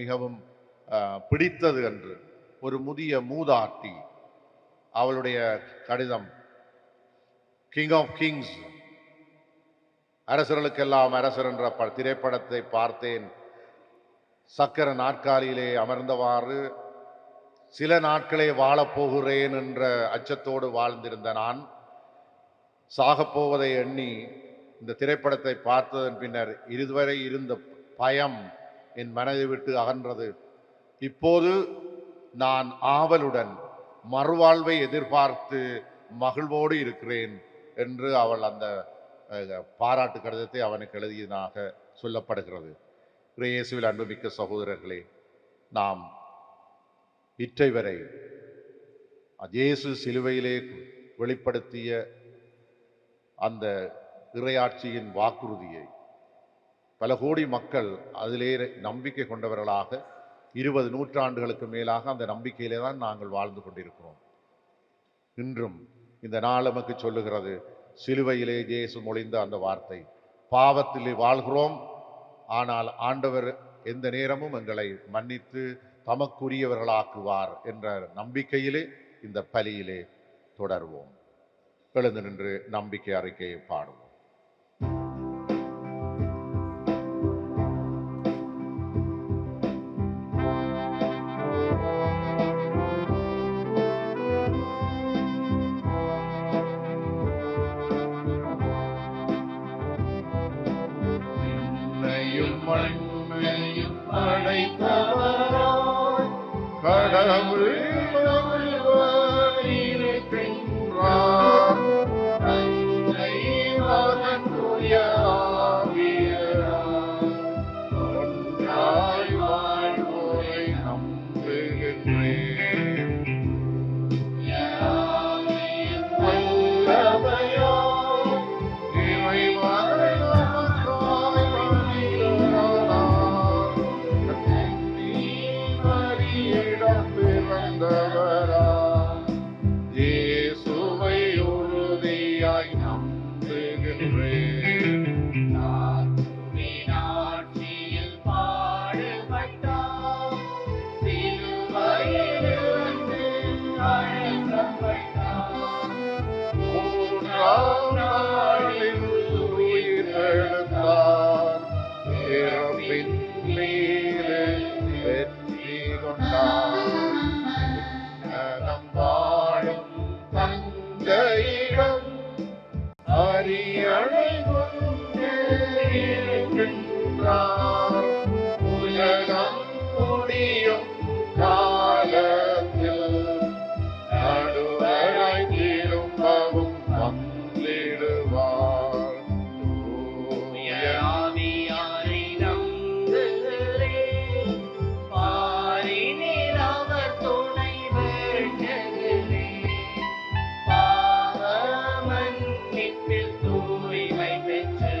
மிகவும் பிடித்தது என்று. ஒரு முதிய மூதாட்டி அவளுடைய கடிதம் கிங் ஆஃப் கிங்ஸ், அரசர்களுக்கெல்லாம் அரசர் என்ற திரைப்படத்தை பார்த்தேன். சக்கர நாற்காலியிலே அமர்ந்தவாறு சில நாட்களே வாழப்போகிறேன் என்ற அச்சத்தோடு வாழ்ந்திருந்த நான் சாகப்போவதை எண்ணி இந்த திரைப்படத்தை பார்த்ததன் பின்னர் இதுவரை இருந்த பயம் என் மனதை விட்டு அகன்றது. இப்போது நான் ஆவலுடன் மறுவாழ்வை எதிர்பார்த்து மகிழ்வோடு இருக்கிறேன் என்று அவள் அந்த பாராட்டு கடிதத்தை அவனுக்கு எழுதியதாக சொல்லப்படுகிறது. இயேசுவில் அன்புமிக்க சகோதரர்களே, நாம் இற்றை வரை இயேசு சிலுவையிலே வெளிப்படுத்திய அந்த இறையாட்சியின் வாக்குறுதியை பல கோடி மக்கள் அதிலே நம்பிக்கை கொண்டவர்களாக 20 நூற்றாண்டுகளுக்கு மேலாக அந்த நம்பிக்கையிலே தான் நாங்கள் வாழ்ந்து கொண்டிருக்கிறோம். இன்றும் இந்த நாள் நமக்கு சொல்லுகிறது, சிலுவையிலே இயேசு மொழிந்த அந்த வார்த்தை, பாவத்திலே வாழ்கிறோம், ஆனால் ஆண்டவர் எந்த நேரமும் எங்களை மன்னித்து தமக்குரியவர்களாக்குவார் என்ற நம்பிக்கையிலே இந்த பலியிலே தொடர்வோம். எழுந்து நின்று நம்பிக்கை அறிக்கையை பாடுவோம். மண்ணையும் படைத்தவராய் கடவுள் ஒருவர் இருக்கின்றார். தந்தை, மகன், தூய ஆவியார் ஒன்றாய் வாழ்வோரை நம்புகின்றேன். யாவையும் வல்லமையாய் இறைவனை நமக்காய் வழிநடத்தினார். மரியிடம் பிறந்தவராய் இயேசுவை உறுதியாய் நம்புகின்றேன். ஆட்சியில் பாடுபட்டார், சிலுவையிலிருந்து அழைக்கப்பட்டார். மூன்றாம் நாளில் உயிர்த்தெழுந்தார், இறப்பின் மீது வெற்றி கொண்டார். உன்னதம் வாழும் தந்தையிடம் அரியணை கொண்டு இருக்கின்றார். உலகம் முடியும் காலத்தில் நடுவராய் திரும்பவும் வந்திடுவார். தூய ஆவியாரை நம்புகிறேன், பாரினில் அவர் துணை வேண்டுகிறேன். பாவ மன்னிப்பில் தூய்மை பெற்று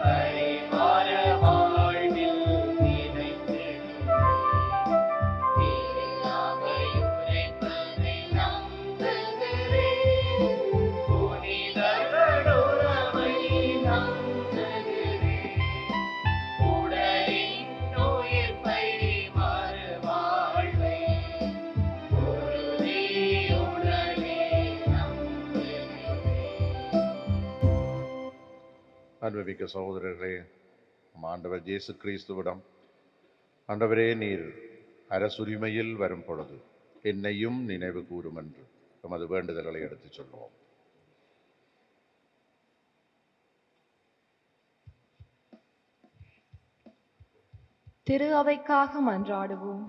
பரிவார வாழ்வில் நிலைத்திடுவேன். தீராவை உரைப்பதை நம்புகிறேன், புனிதர்களுறவை நம்புகிறேன். உடலின் உயிர்ப்பை மறுவாழ்வை உறுதியுடனே நம்புகிறேன். அன்புமிக்க சகோதரர்களே, நம் ஆண்டவர் இயேசு கிறிஸ்துவிடம், ஆண்டவரே, நீர் அரசுரிமையில் வரும் பொழுது என்னையும் நினைவு கூரும் என்று நமது வேண்டுதல்களை எடுத்துச் சொல்வோம். திரு அவைக்காக மன்றாடுவோம்.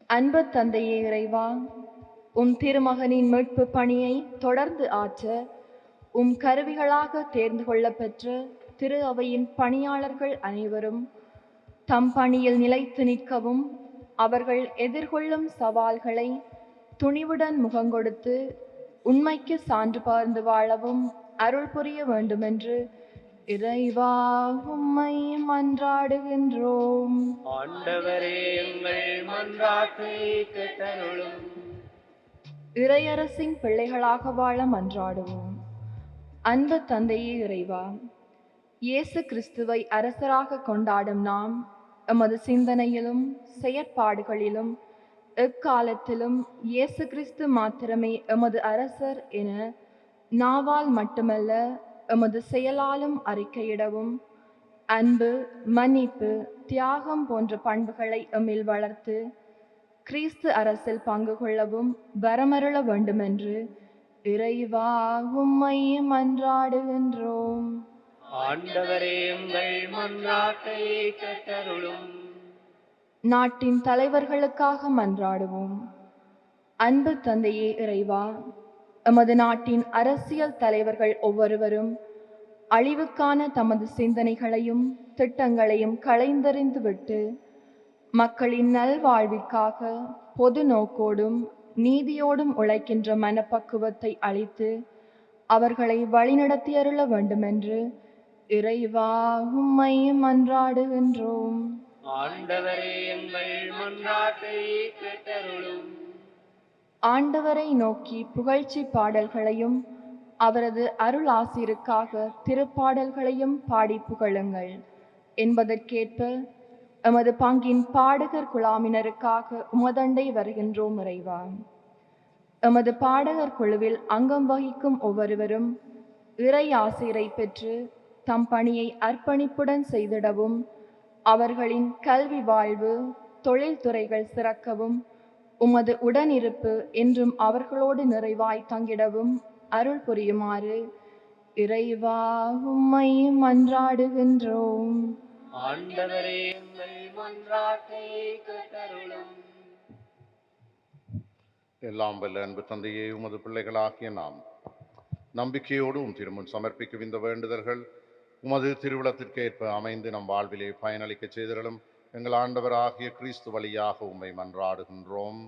அன்பு தந்தையே இறைவா, உம் திருமகனின் மீட்பு பணியை தொடர்ந்து ஆற்ற உம் கருவிகளாக தேர்ந்து கொள்ளப்பெற்ற திரு அவையின் பணியாளர்கள் அனைவரும் தம் பணியில் நிலைத்து நிற்கவும், அவர்கள் எதிர்கொள்ளும் சவால்களை துணிவுடன் முகங்கொடுத்து உண்மைக்கு சான்று பகர்ந்து வாழவும் அருள் புரிய வேண்டுமென்று இறைவா உம்மை மன்றாடுகின்றோம். ஆண்டவரே, எங்கள் மன்றாட்டை கேட்டருளும். இறையரசின் பிள்ளைகளாக வாழ மன்றாடுவோம். அன்பு தந்தையே இறைவா, இயேசு கிறிஸ்துவை அரசராக கொண்டாடும் நாம் எமது சிந்தனையிலும் செயற்பாடுகளிலும் எக்காலத்திலும் இயேசு கிறிஸ்து மாத்திரமே எமது அரசர் என நாவால் மட்டுமல்ல எமது செயலாலும் அறிக்கையிடவும், அன்பு, மன்னிப்பு, தியாகம் போன்ற பண்புகளை எம்மில் வளர்த்து கிறிஸ்து அரசில் பங்கு கொள்ளவும் வரமருள வேண்டுமென்று இறைவா உம்மை மன்றாடுகின்றோம். ஆண்டவரே எங்கள் மன்றாட்டை கேட்டருளும். நாட்டின் தலைவர்களுக்காக மன்றாடுவோம். அன்பு தந்தையே இறைவா, எமது நாட்டின் அரசியல் தலைவர்கள் ஒவ்வொருவரும் அழிவுக்கான தமது சிந்தனைகளையும் திட்டங்களையும் களைந்தெறிந்துவிட்டு மக்களின் நல்வாழ்விற்காக பொது நோக்கோடும் நீதியோடும் உழைக்கின்ற மனப்பக்குவத்தை அளித்து அவர்களை வழிநடத்தியருள வேண்டுமென்று இறைவா உம்மை மன்றாடுகின்றோம். ஆண்டவரே எங்கள் மன்றாட்டை கேட்டருளும். ஆண்டவரை நோக்கி புகழ்ச்சி பாடல்களையும் அவரது அருள் ஆசிருக்காக திருப்பாடல்களையும் பாடி புகழுங்கள் என்பதற்கேற்ப எமது பங்கின் பாடகர் குழாமினருக்காக உமதண்டை வருகின்றோம் இறைவா. எமது பாடகர் குழுவில் அங்கம் வகிக்கும் ஒவ்வொருவரும் இறை ஆசிரை பெற்று தம் பணியை அர்ப்பணிப்புடன் செய்திடவும், அவர்களின் கல்வி வாழ்வு தொழில்துறைகள் சிறக்கவும், உமது உடனிருப்பு என்றும் அவர்களோடு நிறைவாய் தங்கிடவும் அருள் புரியுமாறு இறைவா உம்மை மன்றாடுகின்றோம். ஆண்டவரே எங்கள் மன்றாட்டை கேட்டருளும். எல்லாம் வல்ல அன்பு தந்தையே, உமது பிள்ளைகளாகிய நாம் நம்பிக்கையோடு உம் திருமுன் சமர்ப்பிக்கும் இந்த வேண்டுதல்கள் உமது திருவிழத்திற்கேற்ப அமைந்து நம் வாழ்விலே பயனளிக்க செய்திடலும் எங்கள் ஆண்டவராகிய கிறிஸ்து வழியாக உம்மை மன்றாடுகின்றோம்.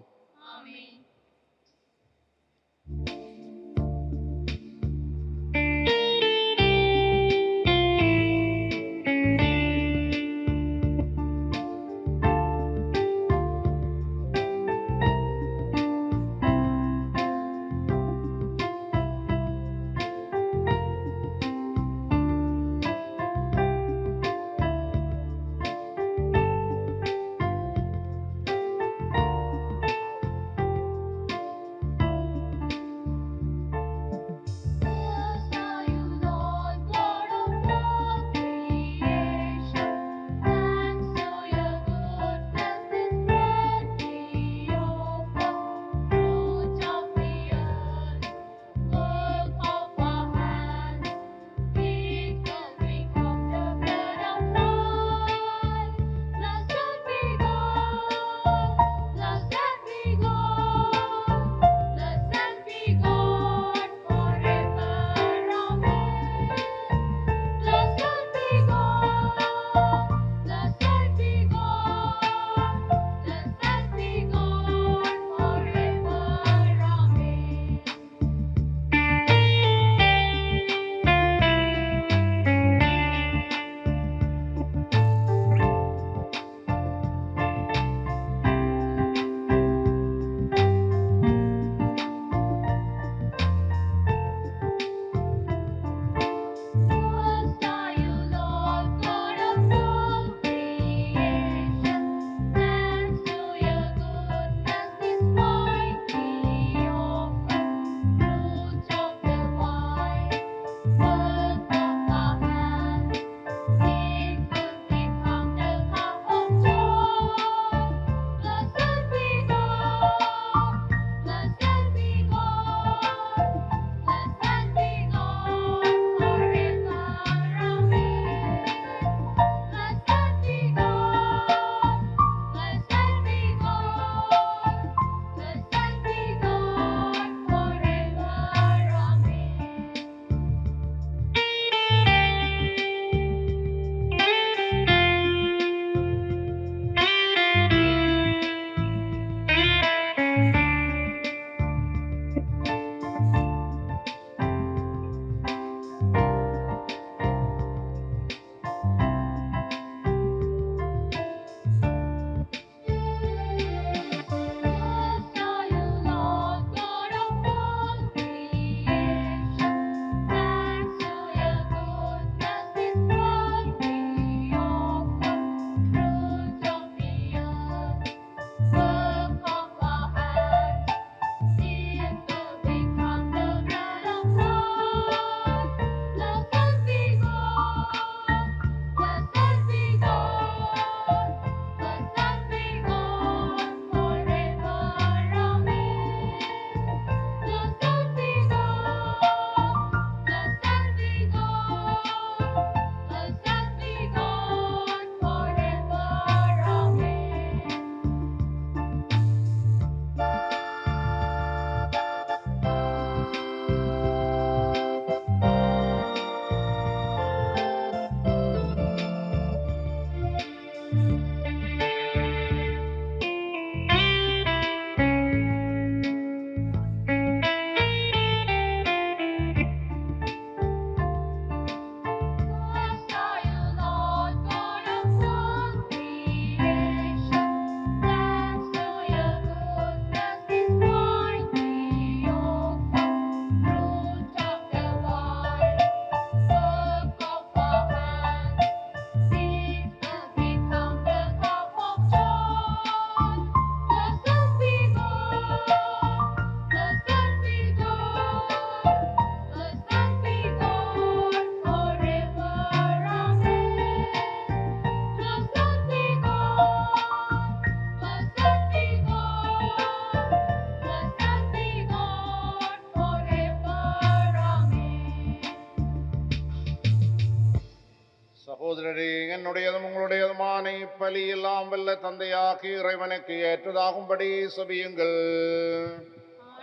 சகோதரரே, என்னுடையதும் உங்களுடையதுமான இப்பலி எல்லாம் வல்ல தந்தையாகி இறைவனுக்கு ஏற்றதாகும்படி செபியுங்கள்.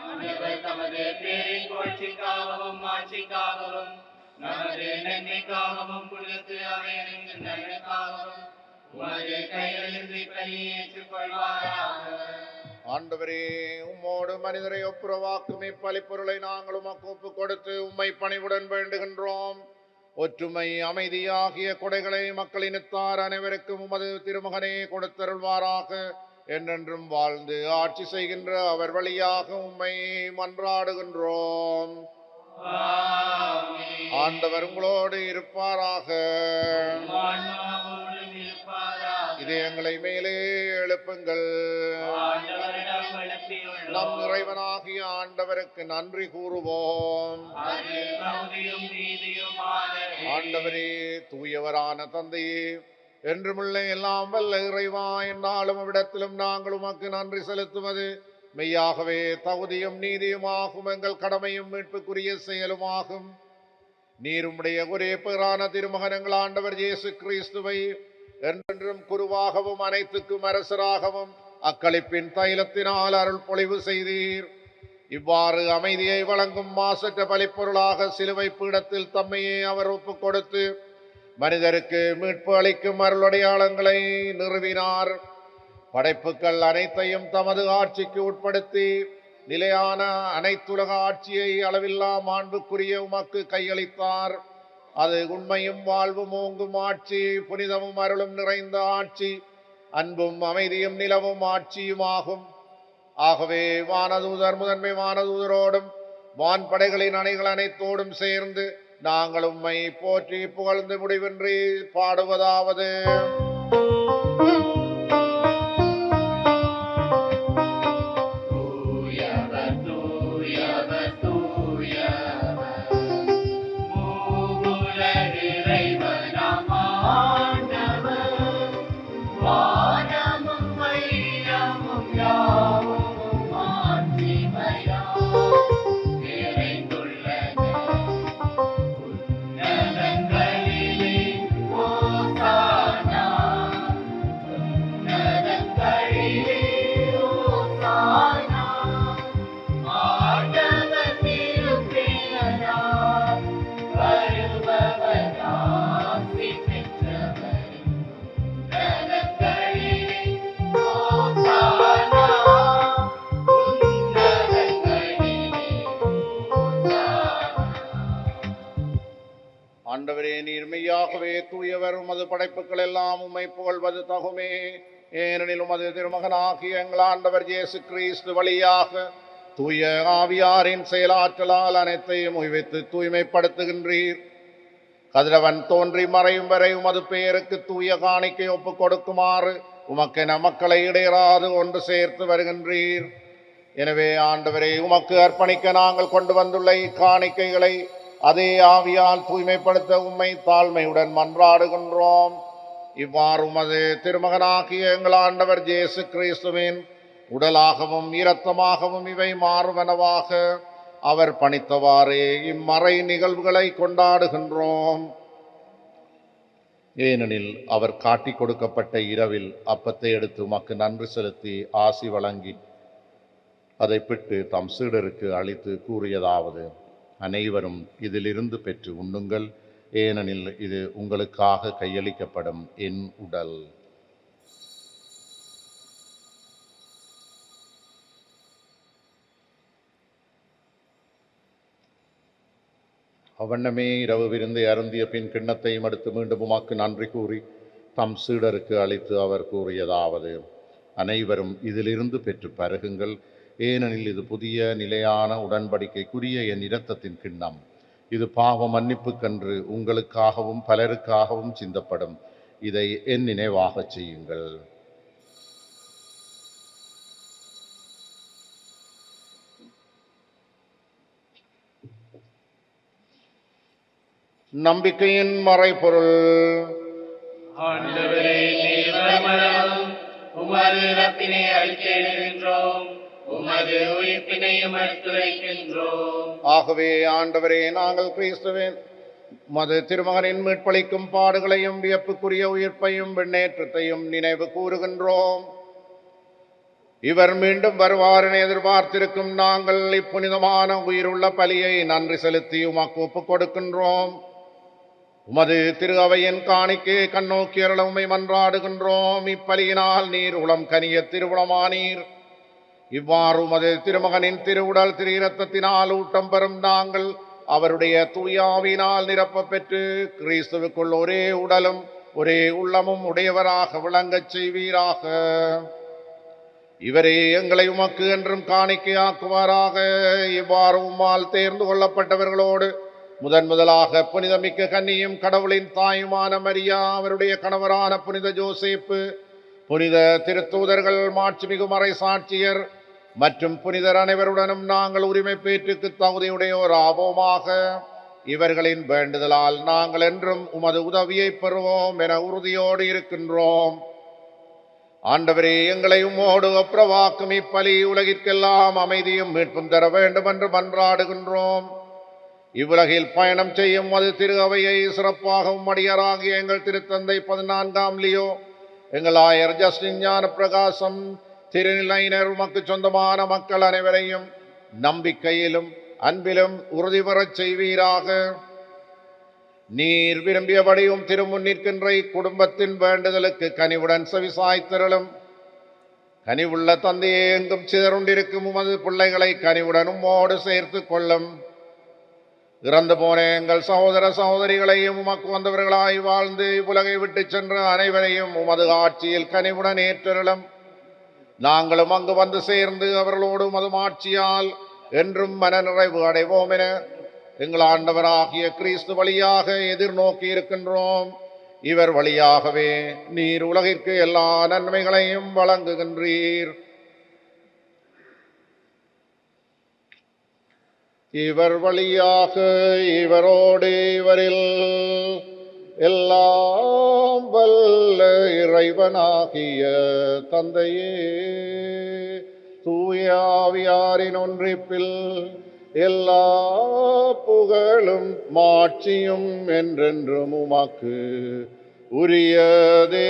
ஆண்டவர் தமது பேரின் புகழ்ச்சிக்காகவும் ஆட்சிக்காகவும் நமது நன்மைக்காகவும் புனிதத்து அவையின் நன்மைக்காகவும் உமது கைகளிலிருந்து பலியை ஏற்றுக்கொள்வாராக. ஆண்டவரே, உம்மோடு மனிதரை ஒப்புரவாக்கும் இப்பலிப்பொருளை நாங்கள் உமக்கு ஒப்புக் கொடுத்து உம்மை பணிவுடன் வேண்டுகின்றோம். ஒற்றுமை அமைதியாகிய கொடைகளை மக்களினத்தார் அனைவருக்கும் உமது திருமகனே கொடுத்தருள்வாராக. என்றென்றும் வாழ்ந்து ஆட்சி செய்கின்ற அவர் வழியாக உம்மை மன்றாடுகின்றோம். ஆமென். ஆண்டவர் உங்களோடு இருப்பாராக. ஆன்மாவோடும் இருப்பாராக. இதயங்களை மேலே எழுப்புங்கள். ஆண்டவரிடம் எழுப்பியுள்ளோம். நம் இறைவனாகிய ஆண்டவருக்கு நன்றி கூறுவோம். அது தகுதியும் நீதியுமானதே. ஆண்டவரே, தூயவரான தந்தையே, என்றுமுள்ள எல்லாம் வல்ல இறைவா, எந்நாளும் இவ்விடத்திலும் நாங்கள் உமக்கு நன்றி செலுத்துவது மெய்யாகவே தகுதியும் நீதியுமாகும், எங்கள் கடமையும் மீட்புக்குரிய செயலுமாகும். நீர் உம்முடைய ஒரே பேரான திருமகனங்கள் ஆண்டவர் இயேசு கிறிஸ்துவை என்றென்றும் குருவாகவும் அனைத்துக்கும் அரசராகவும் அக்களிப்பின் தைலத்தினால் அருள் பொழிவு செய்தீர். இவ்வாறு அமைதியை வழங்கும் மாசற்ற பலிப்பொருளாக சிலுவை பீடத்தில் தம்மையே அவர் ஒப்புக் கொடுத்து மனிதருக்கு மீட்பு அளிக்கும் அருளடையாளங்களை நிறுவினார். படைப்புகள் அனைத்தையும் தமது ஆட்சிக்கு உட்படுத்தி நிலையான அனைத்துலக ஆட்சியை அளவில்லா மாண்புக்குரிய உமக்கு கையளித்தார். அது உண்மையும் வாழ்வும் ஓங்கும் ஆட்சி, புனிதமும் அருளும் நிறைந்த ஆட்சி, அன்பும் அமைதியும் நிலவும் ஆட்சியுமாகும். ஆகவே வானதூதர் முதன்மை வானதூதரோடும் வான்படைகளின் அணைகள் அனைத்தோடும் சேர்ந்து நாங்கள் உம்மை போற்றி புகழ்ந்து முடிவின்றி பாடுவதாவது: ஆண்டவரே, நீர் மெய்யாகவே தூயவர். உமது படைப்புகள் எல்லாம் உம்மை புகழ்வது தகுமே. ஏனெனில் உமது திருமகனாகிய எங்கள் ஆண்டவர் இயேசு கிறிஸ்து வழியாக தூய ஆவியாரின் செயலாற்றலால் அனைத்தையும் உய்வித்து தூய்மைப்படுத்துகின்றீர். கதிரவன் தோன்றி மறையும் வரை உமது பெயருக்கு தூய காணிக்கை ஒப்புக் கொடுக்குமாறு உமக்கென மக்களை இடையராது ஒன்று சேர்த்து வருகின்றீர். எனவே ஆண்டவரே, உமக்கு அர்ப்பணிக்க நாங்கள் கொண்டு வந்துள்ள இக்காணிக்கைகளை அதே ஆவியால் தூய்மைப்படுத்த உம்மை தாழ்மையுடன் மன்றாடுகின்றோம். இவ்வாறு உமது திருமகனாகிய எங்கள் ஆண்டவர் இயேசு கிறிஸ்துவின் உடலாகவும் இரத்தமாகவும் இவை மாறுவனவாக அவர் பணித்தவாறே இம்மறை நிகழ்வுகளை கொண்டாடுகின்றோம். ஏனெனில் அவர் காட்டி கொடுக்கப்பட்ட இரவில் அப்பத்தை எடுத்து உமக்கு நன்றி செலுத்தி ஆசி வழங்கி அதை பிட்டு தம் சீடருக்கு அளித்து கூறியதாவது: அனைவரும் இதிலிருந்து பெற்று உண்ணுங்கள், ஏனெனில் இது உங்களுக்காக கையளிக்கப்படும் என் உடல். அவ்வண்ணமே இரவு விருந்தை அருந்திய பின் கிண்ணத்தையும் அடுத்து மீண்டும் உமக்கு நன்றி கூறி தம் சீடருக்கு அளித்து அவர் கூறியதாவது: அனைவரும் இதிலிருந்து பெற்று பருகுங்கள், ஏனெனில் இது புதிய நிலையான உடன்படிக்கைக்குரிய என் இரத்தத்தின் கிண்ணம். இது பாவ மன்னிப்புக்கன்று உங்களுக்காகவும் பலருக்காகவும் சிந்தப்படும். இதை என் நினைவாகச் செய்யுங்கள். நம்பிக்கையின் மறைபொருள். ஆண்டவரே, நீர் வருமளவும் உமது இறப்பினை அறிக்கையிடுகின்றோம், உமது உயிர்ப்பினையும் எடுத்துரைக்கின்றோம். ஆகவே ஆண்டவரே, நாங்கள் கிறிஸ்துவின் உமது திருமகனின் மீட்பளிக்கும் பாடுகளையும் வியப்புக்குரிய உயிர்ப்பையும் விண்ணேற்றத்தையும் நினைவு கூறுகின்றோம். இவர் மீண்டும் வருவார் என எதிர்பார்த்திருக்கும் நாங்கள் இப்புனிதமான உயிருள்ள பலியை நன்றி செலுத்தி உமக்கு ஒப்புக் கொடுக்கின்றோம். உமது திரு அவையின் காணிக்கை கண்ணோக்கி அருள உம்மை மன்றாடுகின்றோம். இப்பலியினால் நீர் உளம் கனிய திருவுளமானீர். இவ்வாறு உமது திருமகனின் திருவுடல் திரு இரத்தத்தினால் ஊட்டம் பெறும் நாங்கள் அவருடைய தூயாவினால் நிரப்ப பெற்று கிறிஸ்துவுக்குள் ஒரே உடலும் ஒரே உள்ளமும் உடையவராக விளங்கச் செய்வீராக. இவரே எங்களை உமக்கு என்றும் காணிக்கையாக்குவாராக. இவ்வாறு உம்மால் தேர்ந்து கொள்ளப்பட்டவர்களோடு முதலாக புனிதமிக்க கன்னியும் கடவுளின் தாயுமான மரியா, அவருடைய கணவரான புனித ஜோசேப்பு, புனித திருத்தூதர்கள், மாட்சிமிகு மறை சாட்சியர் மற்றும் புனிதர் அனைவருடனும் நாங்கள் உரிமை பேற்றுக்கு தகுதியுடையோர் ஆவோமாக. இவர்களின் வேண்டுதலால் நாங்கள் என்றும் உமது உதவியை பெறுவோம் என உறுதியோடு இருக்கின்றோம். ஆண்டவரே, எங்களை உம்மோடு ஒப்புரவாக்கும் இப்பலி உலகிற்கெல்லாம் அமைதியும் மீட்பும் தர வேண்டும் என்று மன்றாடுகின்றோம். இவ்வுலகில் பயணம் செய்யும் அது திரு அவையை சிறப்பாகவும் அடியாராகிய எங்கள் திருத்தந்தை 14ஆம் லியோ, எங்கள் ஆயர் ஜஸ்டின் ஞான பிரகாசம், திருநிலையினர், உமக்கு சொந்தமான மக்கள் அனைவரையும் நம்பிக்கையிலும் அன்பிலும் உறுதி பெறச் செய்வீராக. நீர் விரும்பியபடியும் திருமுன் நிற்கின்ற இக்குடும்பத்தின் வேண்டுதலுக்கு கனிவுடன் செவிசாய்த்திரளும். கனிவுள்ள தந்தையே, எங்கும் சிதறுண்டிருக்கும் உமது பிள்ளைகளை கனிவுடன் உம்மோடு சேர்த்து கொள்ளும். இறந்து போன எங்கள் சகோதர சகோதரிகளையும் உமக்கு வந்தவர்களாய் வாழ்ந்து இவ்வுலகை விட்டு சென்ற அனைவரையும் உமது ஆட்சியில் கனிவுடன் ஏற்றருளும். நாங்களும் அங்கு வந்து சேர்ந்து அவர்களோடு உமது ஆட்சியால் என்றும் மனநிறைவு அடைவோம் என எங்கள் ஆண்டவராகிய கிறிஸ்து வழியாக எதிர்நோக்கி இருக்கின்றோம். இவர் வழியாகவே நீர் உலகிற்கு எல்லா நன்மைகளையும் வழங்குகின்றீர். இவர் வழியாக இவரோடு இவரில் எல்லாம் வல்ல இறைவனாகிய தந்தையே, தூய ஆவியாரின் ஒன்றிப்பில் எல்லா புகழும் மாட்சியும் என்றென்றும் உமக்கு உரியதே.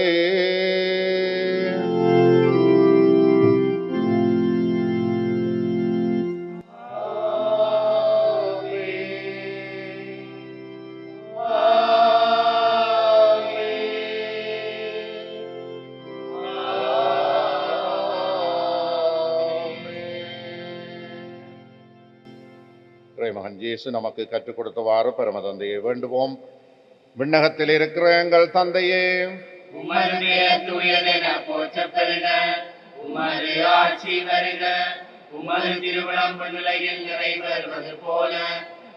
மகன் இயேசு நமக்கு கற்றுக் கொடுத்தவாறு பரம தந்தையை வேண்டுவோம். விண்ணகத்தில் இருக்கிற எங்கள் தந்தையே, உமது பெயர் தூயதென போற்றப் பெறுக. உமது ஆட்சி வருக. உமது திருவிழம் விண்ணுலகில் நிறைவேறுவது போல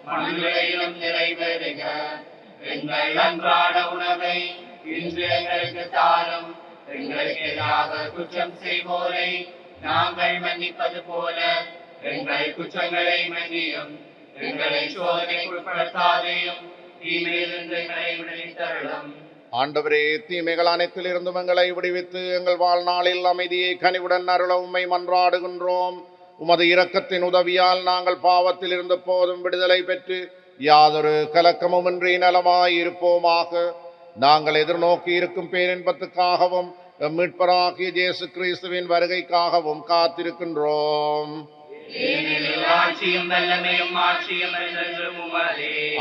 மண்ணுலகிலும் நிறைவேறுக. எங்கள் அன்றாட உணவை இன்று எங்களுக்கு தாரும். எங்களுக்கு எதிராக குற்றம் செய்வோரை நாங்கள் மன்னிப்பது போல எங்கள் குற்றங்களை மன்னியும். எங்களை சோதனைக்கு உட்படுத்தாதேயும், தீமையிலிருந்து எங்களை விடுவித்தருளும். ஆண்டவரே, தீமைகள் அனைத்தில் இருந்தும் எங்களை விடுவித்து எங்கள் வாழ்நாளில் அமைதியை கனிவுடன் அருள உம்மை மன்றாடுகின்றோம். உமது இரக்கத்தின் உதவியால் நாங்கள் பாவத்தில் இருந்த போதும் விடுதலை பெற்று யாதொரு கலக்கமுமின்றி நலமாய் இருப்போமாக. நாங்கள் எதிர்நோக்கி இருக்கும் பேரின்பத்துக்காகவும் மீட்பராகிய இயேசு கிறிஸ்துவின் வருகைக்காகவும் காத்திருக்கின்றோம்.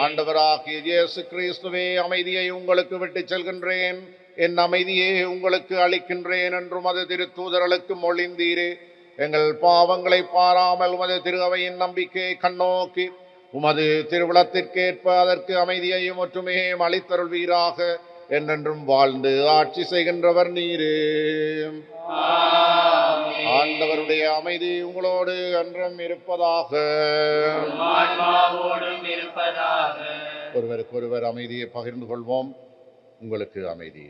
ஆண்டவராகிய இயேசு கிறிஸ்துவே, அமைதியை உங்களுக்கு விட்டு செல்கின்றேன், என் அமைதியை உங்களுக்கு அளிக்கின்றேன் என்றும் அது திருத்தூதர்களுக்கு மொழிந்தீரே. எங்கள் பாவங்களை பாராமல் உமது திரு அவையின் நம்பிக்கையை கண்ணோக்கி உமது திருவிழத்திற்கேற்ப அதற்கு அமைதியையும் ஒற்றுமையையும் அளித்தருள்வீராக. என்றென்றும் வாழ்ந்து ஆட்சி செய்கின்றவர் நீரே. ஆண்டவருடைய அமைதி உங்களோடு என்றும் இருப்பதாக. ஒருவருக்கொருவர் அமைதியை பகிர்ந்து கொள்வோம். உங்களுக்கு அமைதி.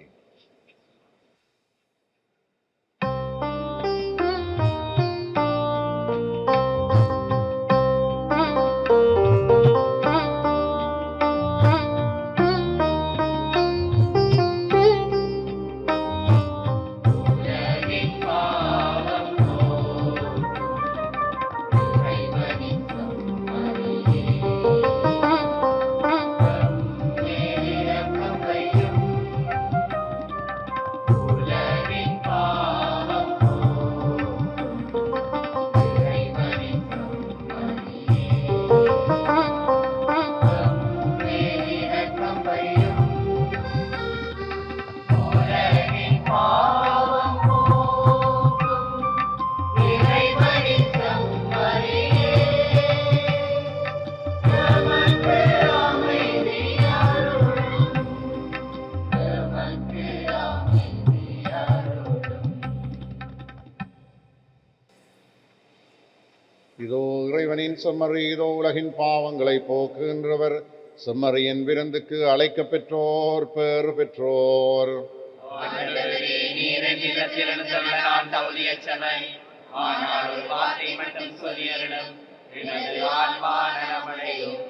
இறைவனின் செம்மறி இதோ உலகின் பாவங்களை போக்குகின்றவர். செம்மறியின் விருந்துக்கு அழைக்க பெற்றோர் பேறு பெற்றோர். ஆண்டவரே, நீர் என்னிடத்தில் இருந்தருள நான் தகுதியற்றவன். ஆனால் ஒரு வார்த்தை மட்டும் சொல்லியருளும், எனது ஆன்மா நலமடையும்.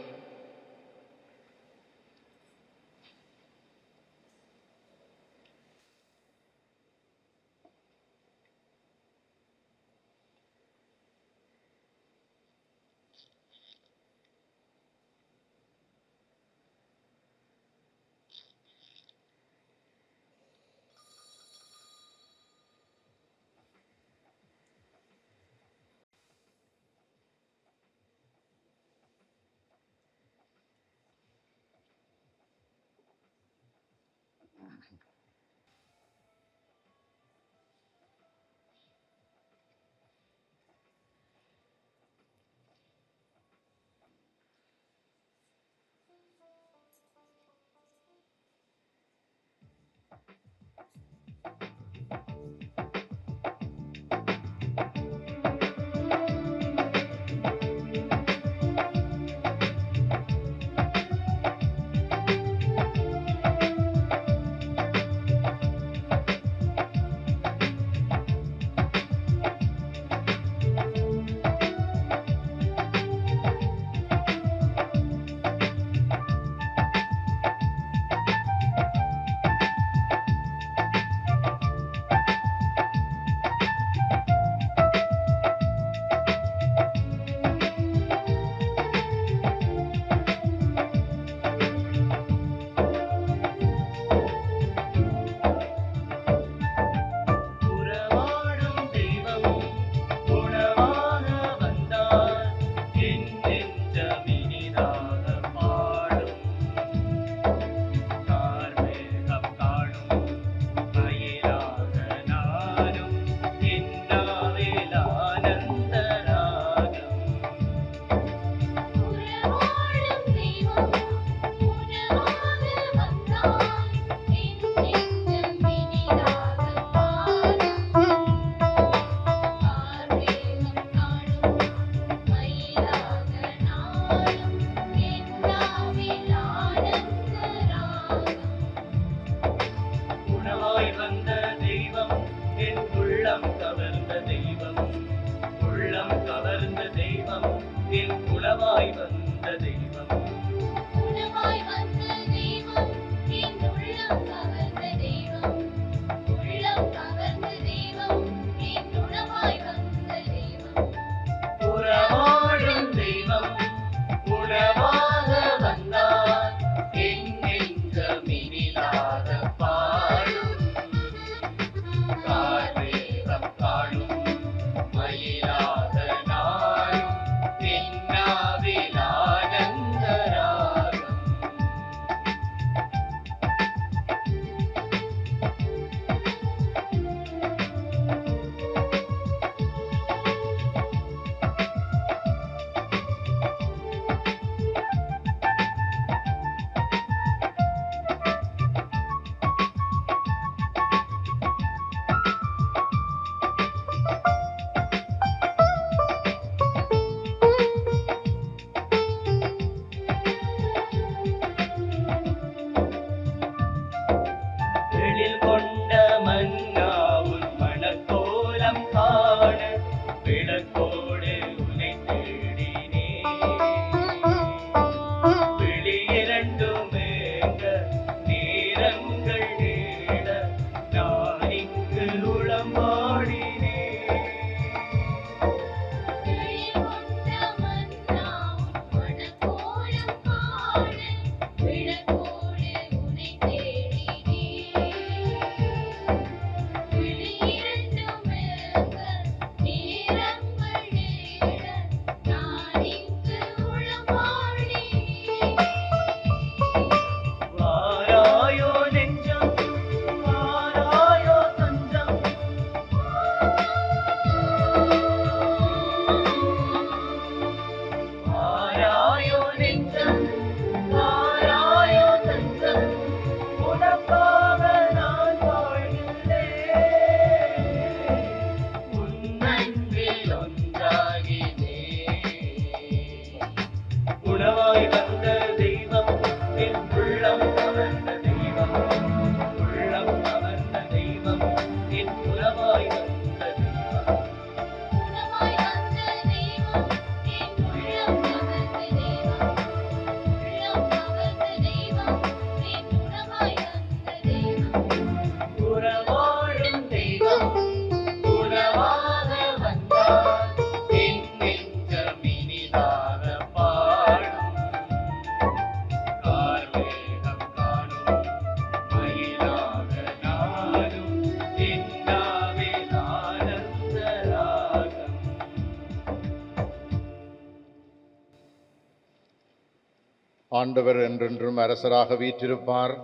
ஆண்டவர் என்றென்றும் அரசராக வீற்றிருப்பார்.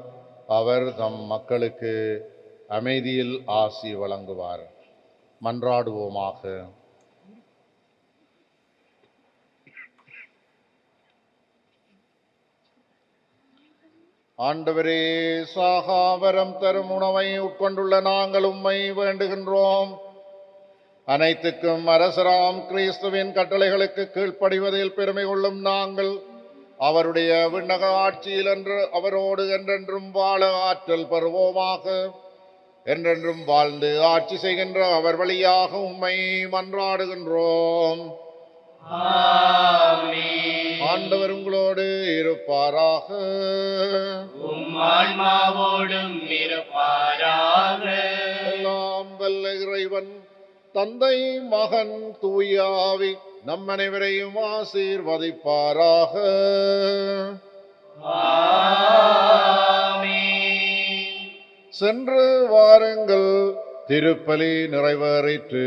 அவர் தம் மக்களுக்கு அமைதியில் ஆசி வழங்குவார். மன்றாடுவோமாக. ஆண்டவரே, சாகாவரம் தரும் உணவை உட்கொண்டுள்ள நாங்கள் உம்மை வேண்டுகின்றோம். அனைத்துக்கும் அரசராம் கிறிஸ்துவின் கட்டளைகளுக்கு கீழ்ப்படிவதில் பெருமை கொள்ளும் நாங்கள் அவருடைய விண்ணக ஆட்சியில் என்று அவரோடு என்றென்றும் வாழ ஆற்றல் பெறுவோமாக. என்றென்றும் வாழ்ந்து ஆட்சி செய்கின்ற அவர் வழியாக உம்மை மன்றாடுகின்றோம். ஆண்டவர் உங்களோடு இருப்பாராக. ஆன்மாவோடும் இருப்பாராக. எல்லாம் வல்ல இறைவன் தந்தை, மகன், தூயாவி நம் அனைவரையும் ஆசீர்வதிப்பாராக. சென்று வாருங்கள், திருப்பலி நிறைவேறிற்று.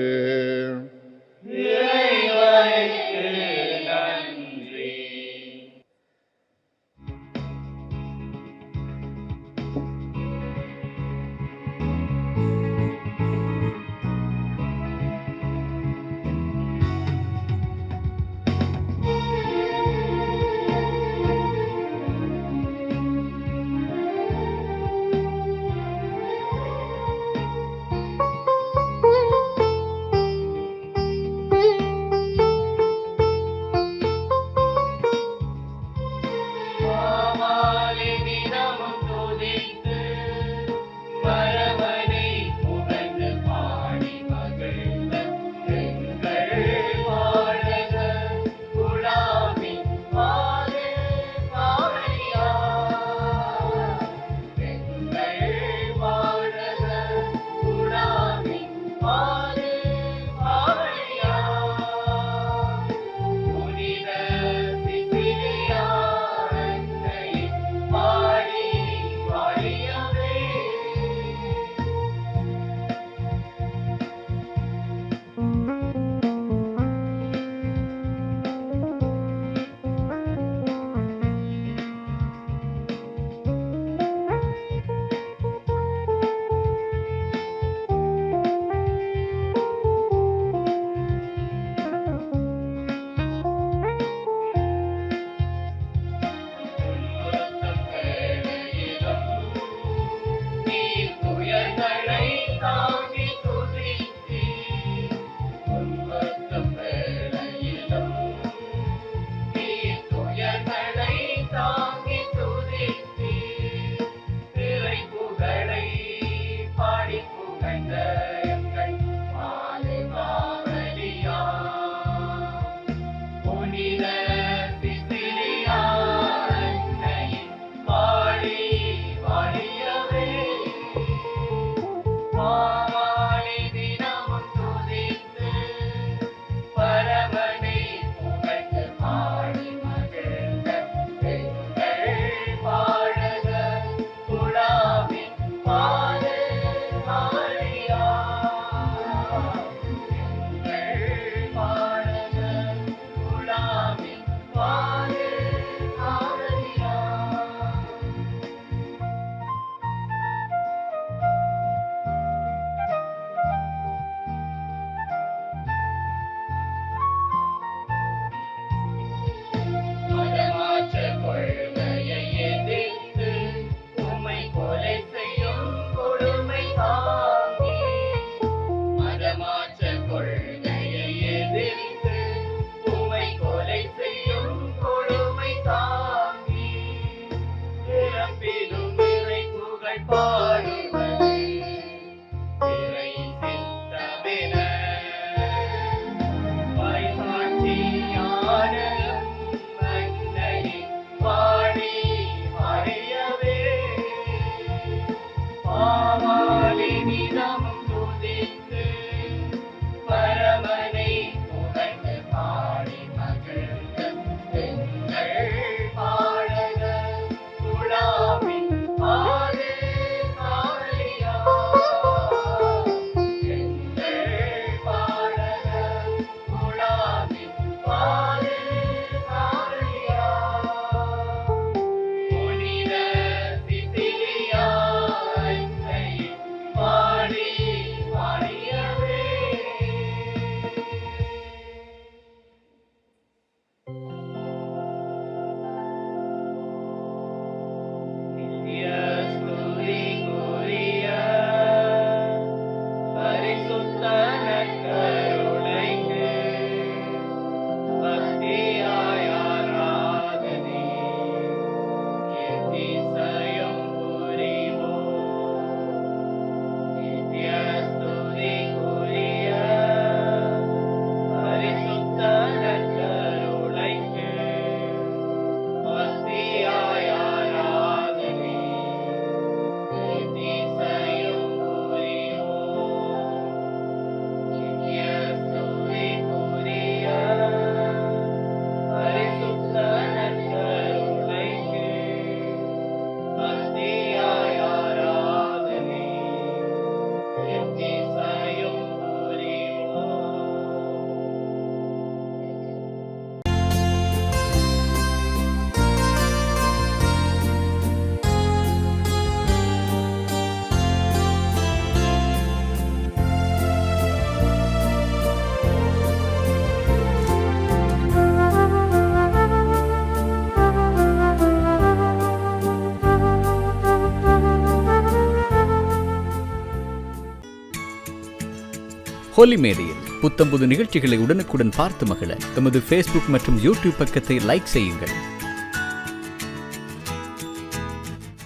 ஹோலி மேடையில் புத்தம்புது நிகழ்ச்சிகளை உடனுக்குடன் பார்த்து மகிழ எமது ஃபேஸ்புக் மற்றும் யூடியூப் பக்கத்தை லைக் செய்யுங்கள்.